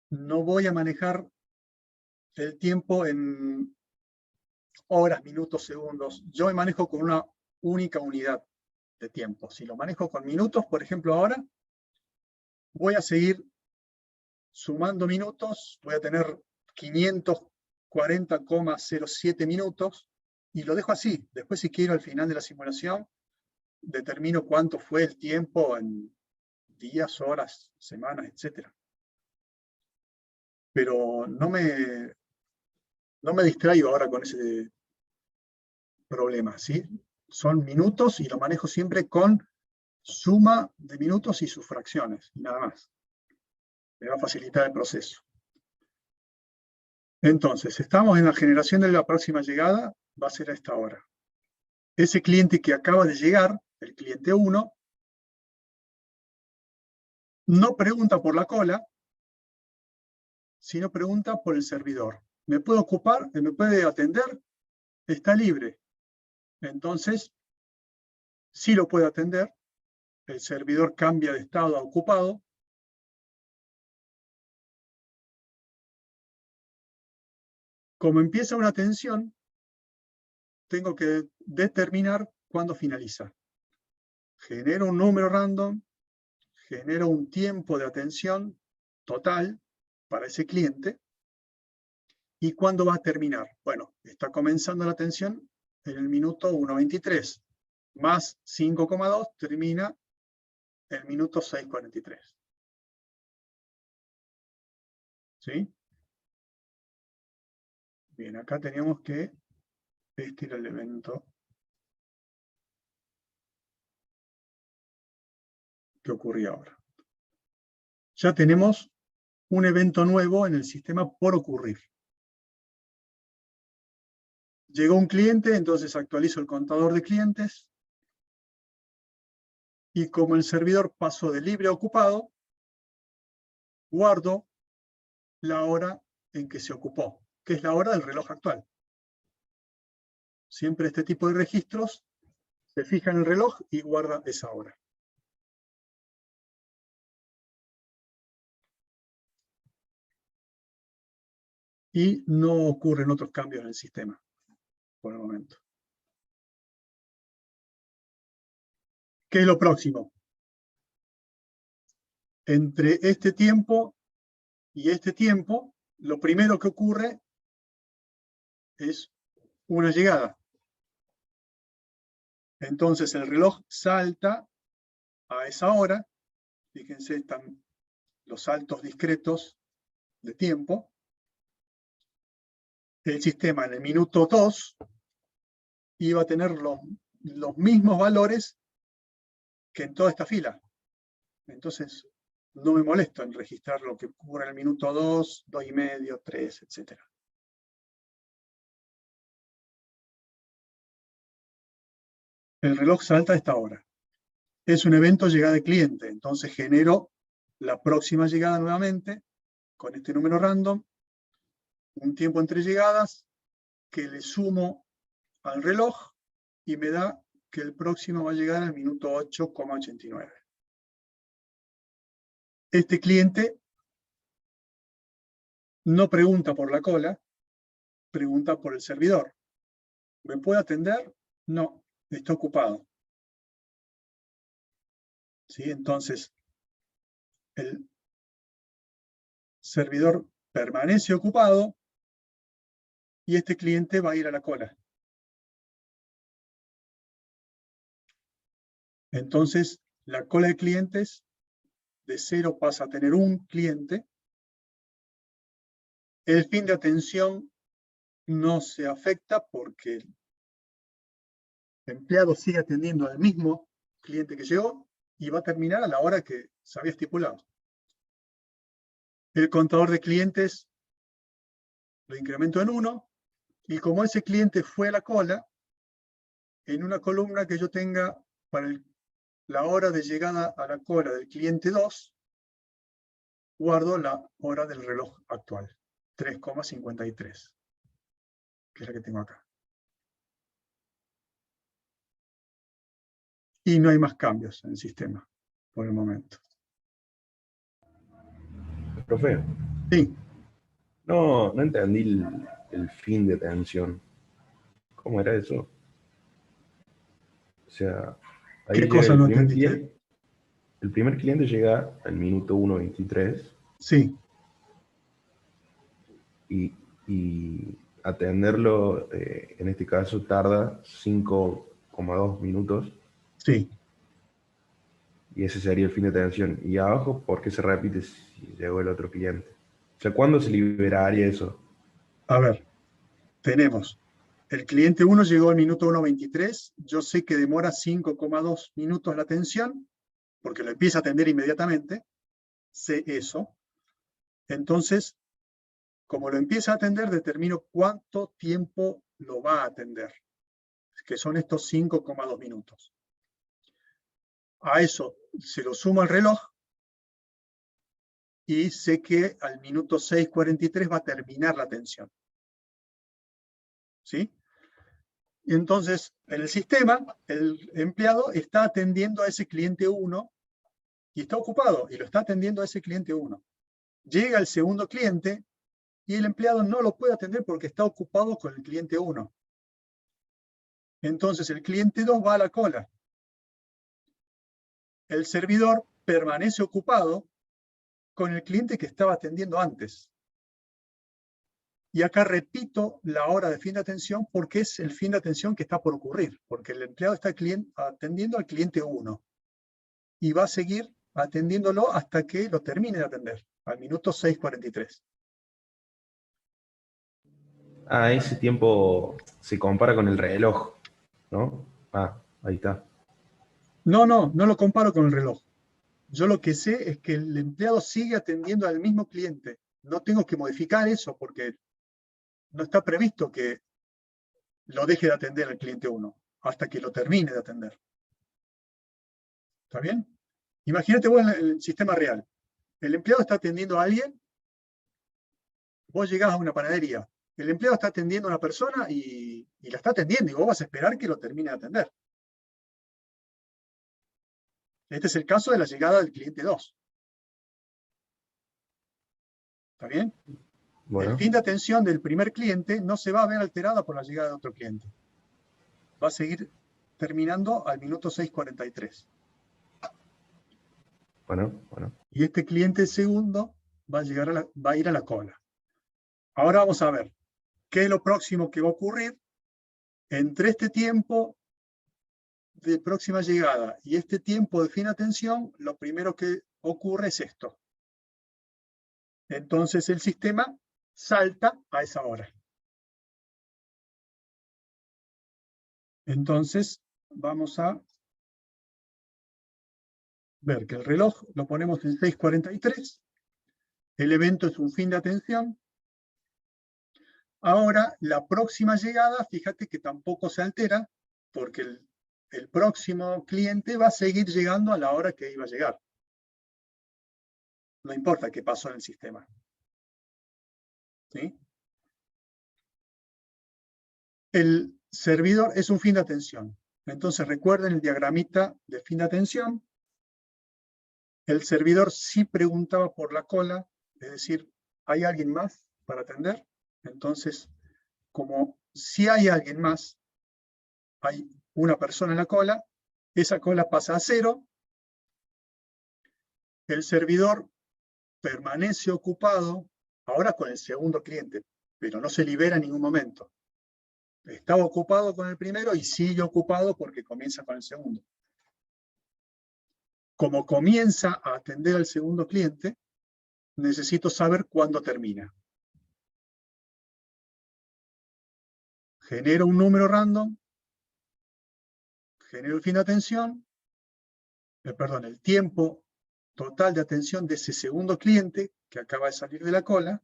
no voy a manejar el tiempo en horas, minutos, segundos. Yo me manejo con una única unidad de tiempo. Si lo manejo con minutos, por ejemplo, ahora, voy a seguir sumando minutos, voy a tener 540,07 minutos, y lo dejo así. Después, si quiero, al final de la simulación, determino cuánto fue el tiempo en días, horas, semanas, etc. Pero no me distraigo ahora con ese problema, ¿sí? Son minutos y lo manejo siempre con suma de minutos y sus fracciones, y nada más. Me va a facilitar el proceso. Entonces, estamos en la generación de la próxima llegada, va a ser a esta hora. Ese cliente que acaba de llegar, el cliente 1, no pregunta por la cola, sino pregunta por el servidor. ¿Me puede ocupar? ¿Me puede atender? Está libre. Entonces, sí lo puede atender. El servidor cambia de estado a ocupado. Como empieza una atención, tengo que determinar cuándo finaliza. Genero un número random, genero un tiempo de atención total para ese cliente. ¿Y cuándo va a terminar? Bueno, está comenzando la atención en el minuto 1:23, más 5,2 termina el minuto 6:43. ¿Sí? Bien, acá tenemos que este era el evento que ocurría ahora. Ya tenemos un evento nuevo en el sistema por ocurrir. Llegó un cliente, entonces actualizo el contador de clientes. Y como el servidor pasó de libre a ocupado, guardo la hora en que se ocupó, que es la hora del reloj actual. Siempre este tipo de registros se fija en el reloj y guarda esa hora. Y no ocurren otros cambios en el sistema por el momento. ¿Qué es lo próximo? Entre este tiempo y este tiempo, lo primero que ocurre es una llegada. Entonces el reloj salta a esa hora. Fíjense, están los saltos discretos de tiempo. El sistema en el minuto 2 iba a tener los mismos valores que en toda esta fila. Entonces, no me molesto en registrar lo que ocurre en el minuto 2, 2,5, 3, etc. El reloj salta a esta hora. Es un evento llegada de cliente, entonces genero la próxima llegada nuevamente con este número random, un tiempo entre llegadas que le sumo al reloj y me da que el próximo va a llegar al minuto 8,89. Este cliente no pregunta por la cola, pregunta por el servidor. ¿Me puede atender? No, está ocupado. ¿Sí? Entonces, el servidor permanece ocupado y este cliente va a ir a la cola. Entonces, la cola de clientes de 0 pasa a tener un cliente El fin de atención no se afecta porque el empleado sigue atendiendo al mismo cliente que llegó y va a terminar a la hora que se había estipulado. El contador de clientes lo incremento en 1, y como ese cliente fue a la cola, en una columna que yo tenga para la hora de llegada a la cola del cliente 2, guardo la hora del reloj actual, 3,53, que es la que tengo acá. Y no hay más cambios en el sistema por el momento. Profe, Sí, no entendí el fin de atención. ¿Cómo era eso? O sea, ahí ¿qué llega cosa el no primer entendiste? cliente. El primer cliente llega al minuto 1:23 Sí, y atenderlo, en este caso, tarda 5,2 minutos sí. y ese sería el fin de atención. Y abajo, ¿por qué se repite si llegó el otro cliente? O sea, ¿cuándo se liberaría eso? A ver, tenemos el cliente 1 llegó al minuto 1:23. Yo sé que demora 5,2 minutos la atención, porque lo empieza a atender inmediatamente. Sé eso. Entonces, como lo empieza a atender, determino cuánto tiempo lo va a atender, que son estos 5,2 minutos. A eso se lo sumo al reloj y sé que al minuto 6:43 va a terminar la atención. ¿Sí? Y entonces, en el sistema, el empleado está atendiendo a ese cliente 1 y está ocupado, y lo está atendiendo a ese cliente 1. Llega el segundo cliente y el empleado no lo puede atender porque está ocupado con el cliente 1. Entonces el cliente 2 va a la cola. El servidor permanece ocupado con el cliente que estaba atendiendo antes. Y acá repito la hora de fin de atención porque es el fin de atención que está por ocurrir, porque el empleado está atendiendo al cliente 1 y va a seguir atendiéndolo hasta que lo termine de atender, al minuto 6:43. Ah, ese tiempo se compara con el reloj, ¿no? Ah, ahí está. No lo comparo con el reloj. Yo lo que sé es que el empleado sigue atendiendo al mismo cliente. No tengo que modificar eso porque no está previsto que lo deje de atender al cliente 1 hasta que lo termine de atender. ¿Está bien? Imagínate vos en el sistema real. El empleado está atendiendo a alguien, vos llegás a una panadería. El empleado está atendiendo a una persona y la está atendiendo y vos vas a esperar que lo termine de atender. Este es el caso de la llegada del cliente 2. ¿Está bien? El Bueno, fin de atención del primer cliente no se va a ver alterada por la llegada de otro cliente. Va a seguir terminando al minuto 6:43. bueno. Y este cliente segundo va a ir a la cola. Ahora vamos a ver qué es lo próximo que va a ocurrir entre este tiempo de próxima llegada y este tiempo de fin de atención. Lo primero que ocurre es esto. Entonces el sistema salta a esa hora. Entonces vamos a ver que el reloj lo ponemos en 6:43. El evento es un fin de atención. Ahora, la próxima llegada, fíjate que tampoco se altera, porque el próximo cliente va a seguir llegando a la hora que iba a llegar. No importa qué pasó en el sistema. ¿Sí? El servidor es un fin de atención. Entonces recuerden el diagramita de fin de atención. El servidor sí preguntaba por la cola, es decir, ¿hay alguien más para atender? Entonces, como si hay alguien más, hay una persona en la cola, esa cola pasa a 0, el servidor permanece ocupado ahora con el segundo cliente, pero no se libera en ningún momento. Estaba ocupado con el primero y sigue ocupado porque comienza con el segundo. Como comienza a atender al segundo cliente, necesito saber cuándo termina. genero un número random, genero el fin de atención, el tiempo total de atención de ese segundo cliente que acaba de salir de la cola,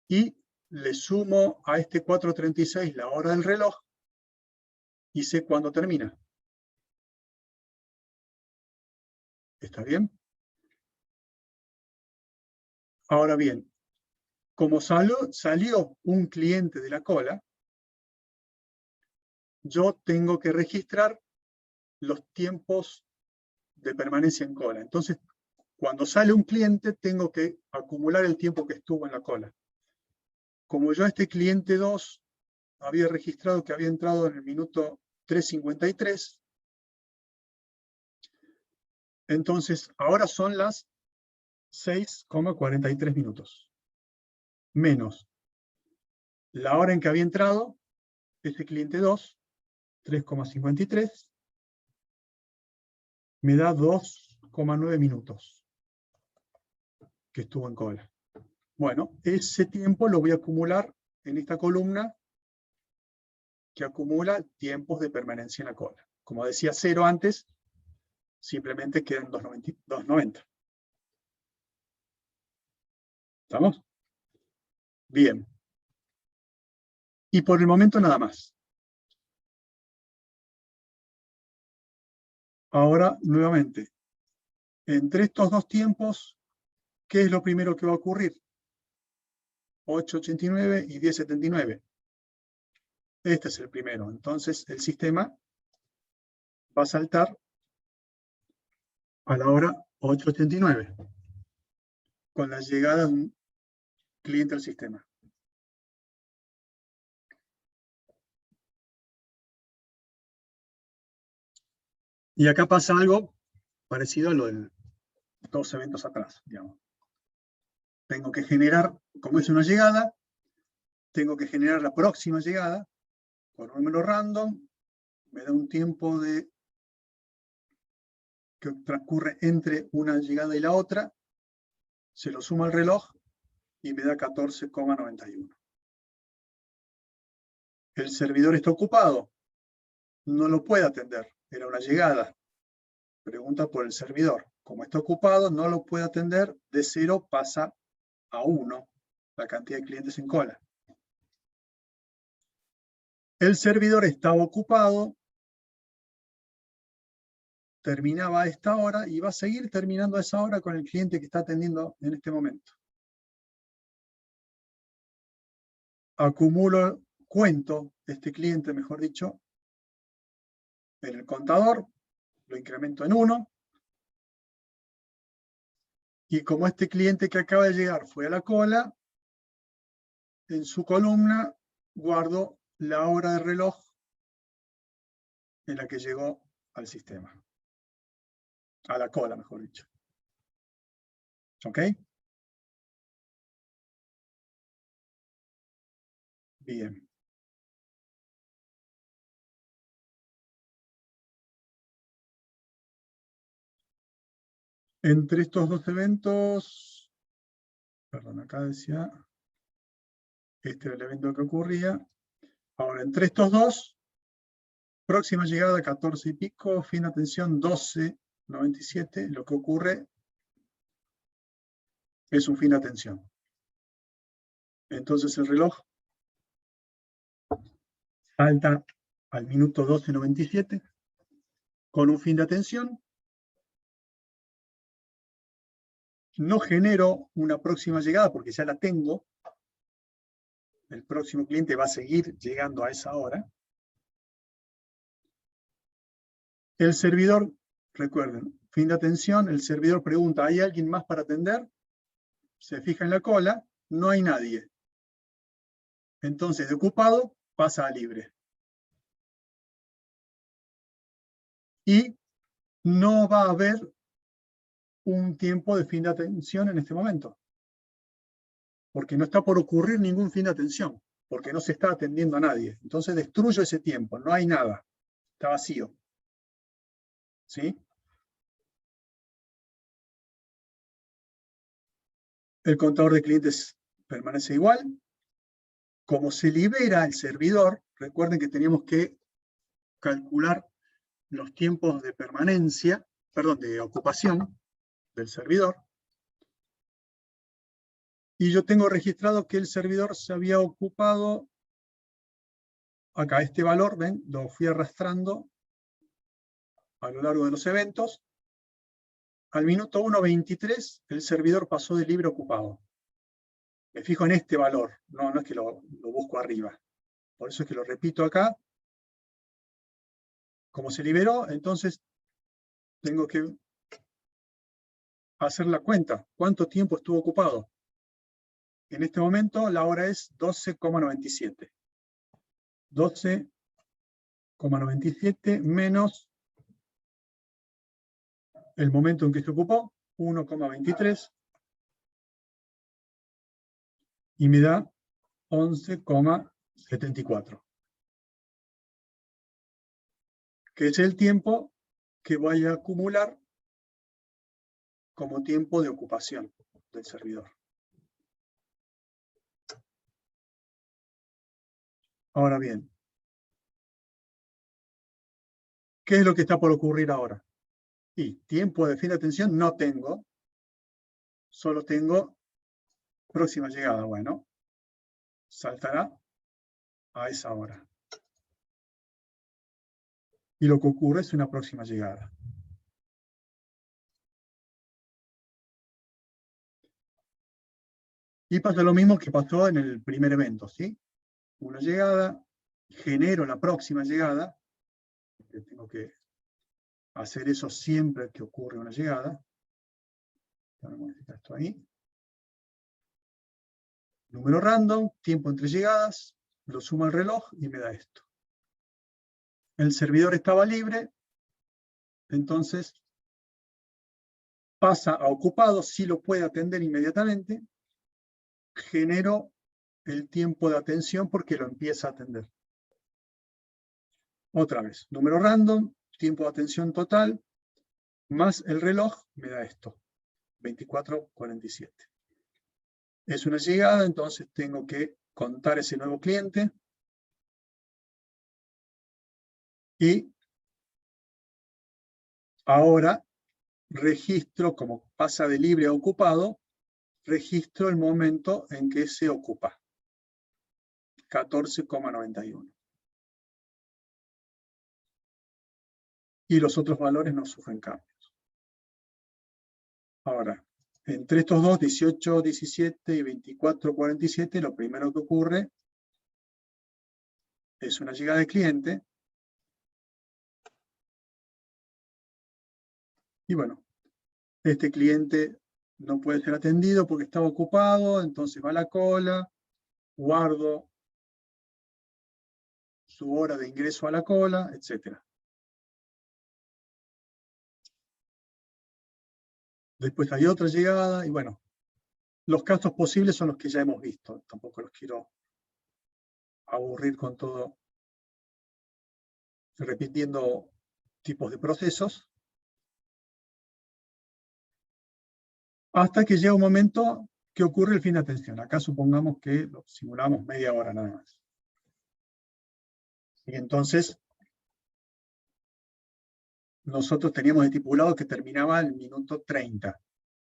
y le sumo a este 4:36 la hora del reloj y sé cuándo termina. ¿Está bien? Ahora bien, como salió un cliente de la cola, yo tengo que registrar los tiempos de permanencia en cola. Entonces, cuando sale un cliente, tengo que acumular el tiempo que estuvo en la cola. Como yo a este cliente 2 había registrado que había entrado en el minuto 3:53, entonces ahora son las 6,43 minutos. Menos la hora en que había entrado este cliente 2, 3,53, me da 2,9 minutos que estuvo en cola. Bueno, ese tiempo lo voy a acumular en esta columna que acumula tiempos de permanencia en la cola. Como decía 0 antes, simplemente quedan 2,90. ¿Estamos? Bien. Y por el momento nada más. Ahora, nuevamente, entre estos dos tiempos, ¿qué es lo primero que va a ocurrir? 8:89 y 10:79. Este es el primero. Entonces, el sistema va a saltar a la hora 8:89, con la llegada de un cliente al sistema. Y acá pasa algo parecido a lo de dos eventos atrás, digamos. Tengo que generar, como es una llegada, tengo que generar la próxima llegada con un número random, me da un tiempo que transcurre entre una llegada y la otra, se lo suma al reloj y me da 14,91. El servidor está ocupado, no lo puede atender, era una llegada. Pregunta por el servidor. Como está ocupado, no lo puede atender, de 0 pasa a 1 la cantidad de clientes en cola. El servidor estaba ocupado, terminaba a esta hora y va a seguir terminando a esa hora con el cliente que está atendiendo en este momento. Acumulo, cuento este cliente, mejor dicho, en el contador, lo incremento en 1, y como este cliente que acaba de llegar fue a la cola, en su columna guardo la hora de reloj en la que llegó al sistema. A la cola, mejor dicho. ¿Ok? Bien. Entre estos dos eventos, perdón, acá decía, este era el evento que ocurría. Ahora, entre estos dos, próxima llegada 14 y pico, fin de atención 12:97, lo que ocurre es un fin de atención. Entonces el reloj salta al minuto 12:97 con un fin de atención. No genero una próxima llegada porque ya la tengo. El próximo cliente va a seguir llegando a esa hora. El servidor, recuerden, fin de atención, el servidor pregunta, ¿hay alguien más para atender? Se fija en la cola, no hay nadie. Entonces, de ocupado pasa a libre. Y no va a haber un tiempo de fin de atención en este momento. Porque no está por ocurrir ningún fin de atención, porque no se está atendiendo a nadie. Entonces destruyo ese tiempo, no hay nada, está vacío. ¿Sí? El contador de clientes permanece igual. como se libera el servidor, recuerden que teníamos que calcular los tiempos de permanencia, perdón, de ocupación del servidor, y yo tengo registrado que el servidor se había ocupado, acá este valor, ven, lo fui arrastrando a lo largo de los eventos. Al minuto 1:23 el servidor pasó de libre ocupado. Me fijo en este valor, no es que lo busco arriba. Por eso es que lo repito acá. Como se liberó, entonces tengo que hacer la cuenta. ¿Cuánto tiempo estuvo ocupado? En este momento la hora es 12,97. 12,97 menos el momento en que se ocupó, 1,23, y me da 11,74, que es el tiempo que voy a acumular como tiempo de ocupación del servidor. Ahora bien, ¿qué es lo que está por ocurrir ahora? Y tiempo de fin de atención no tengo, solo tengo próxima llegada. Bueno, saltará a esa hora. Y lo que ocurre es una próxima llegada. Y pasa lo mismo que pasó en el primer evento, ¿sí? Una llegada, genero la próxima llegada, tengo que hacer eso siempre que ocurre una llegada. Voy a modificar esto ahí. Número random, tiempo entre llegadas, lo sumo al reloj y me da esto. El servidor estaba libre, entonces pasa a ocupado, si lo puede atender inmediatamente, genero el tiempo de atención porque lo empieza a atender. Otra vez, número random, tiempo de atención total, más el reloj me da esto, 24:47. Es una llegada, entonces tengo que contar ese nuevo cliente y ahora registro, como pasa de libre a ocupado, registro el momento en que se ocupa, 14,91. Y los otros valores no sufren cambios. Ahora, entre estos dos, 18, 17 y 24, 47, lo primero que ocurre es una llegada de cliente. Y bueno, este cliente no puede ser atendido porque estaba ocupado, entonces va a la cola, guardo su hora de ingreso a la cola, etc. Después hay otra llegada, y bueno, los casos posibles son los que ya hemos visto. Tampoco los quiero aburrir con todo, repitiendo tipos de procesos. Hasta que llega un momento que ocurre el fin de atención. Acá supongamos que lo simulamos media hora nada más. Y entonces, nosotros teníamos estipulado que terminaba el minuto 30.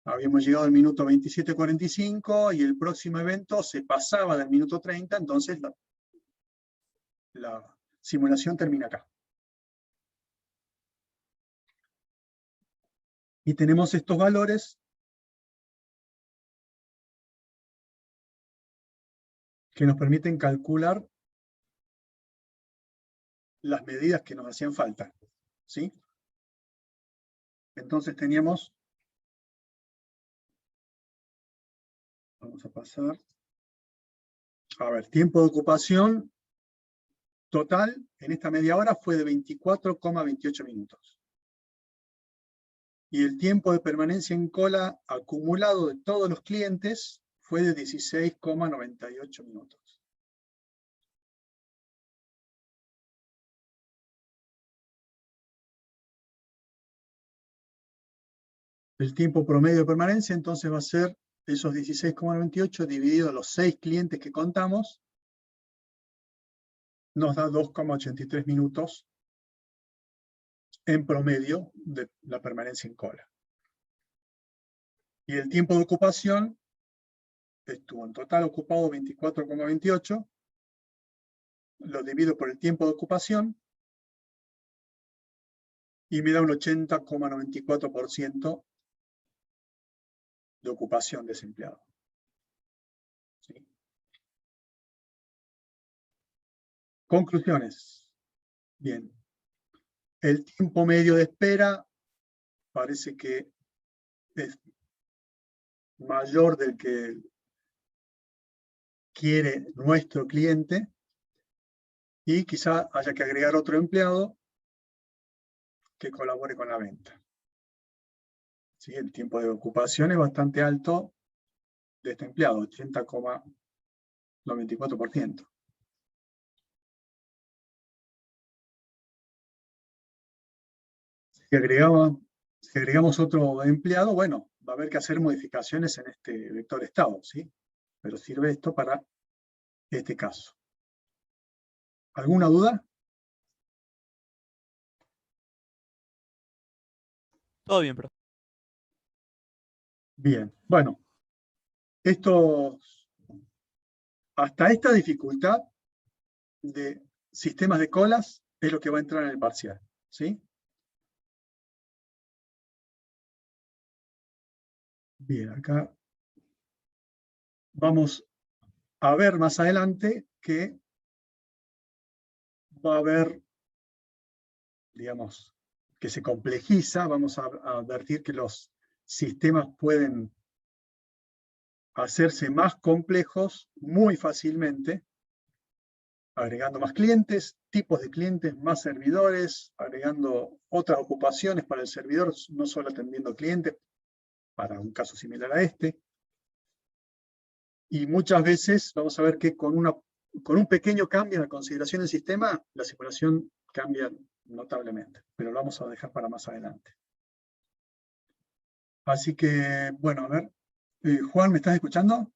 Habíamos llegado al minuto 27:45 y el próximo evento se pasaba del minuto 30, entonces la simulación termina acá. Y tenemos estos valores que nos permiten calcular las medidas que nos hacían falta, ¿sí? Entonces teníamos, vamos a pasar, a ver, tiempo de ocupación total en esta media hora fue de 24,28 minutos. Y el tiempo de permanencia en cola acumulado de todos los clientes fue de 16,98 minutos. El tiempo promedio de permanencia entonces va a ser esos 16,98 dividido los 6 clientes que contamos, nos da 2,83 minutos en promedio de la permanencia en cola. Y el tiempo de ocupación estuvo en total ocupado 24,28, lo divido por el tiempo de ocupación y me da un 80,94% de ocupación de ese empleado. ¿Sí? Conclusiones. Bien. El tiempo medio de espera parece que es mayor del que quiere nuestro cliente y quizá haya que agregar otro empleado que colabore con la venta. ¿Sí? El tiempo de ocupación es bastante alto de este empleado, 80,94%. Si agregamos otro empleado, bueno, va a haber que hacer modificaciones en este vector estado, ¿sí? Pero sirve esto para este caso. ¿Alguna duda? Todo bien, pero. Bien, bueno, hasta esta dificultad de sistemas de colas es lo que va a entrar en el parcial, ¿sí? Bien, acá vamos a ver más adelante que va a haber, digamos, que se complejiza, vamos a advertir que los sistemas pueden hacerse más complejos muy fácilmente, agregando más clientes, tipos de clientes, más servidores, agregando otras ocupaciones para el servidor, no solo atendiendo clientes, para un caso similar a este. Y muchas veces vamos a ver que con un pequeño cambio en la consideración del sistema, la simulación cambia notablemente, pero lo vamos a dejar para más adelante. Así que, bueno, a ver. Juan, ¿me estás escuchando?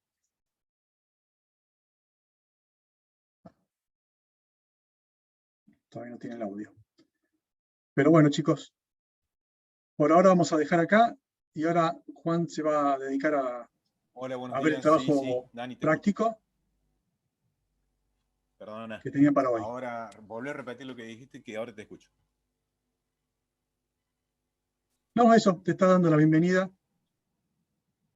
Todavía no tiene el audio. Pero bueno, chicos, por ahora vamos a dejar acá y ahora Juan se va a dedicar a ver el trabajo Dani, práctico perdona, que tenía para hoy. ahora volví a repetir lo que dijiste, que ahora te escucho. No, eso, te está dando la bienvenida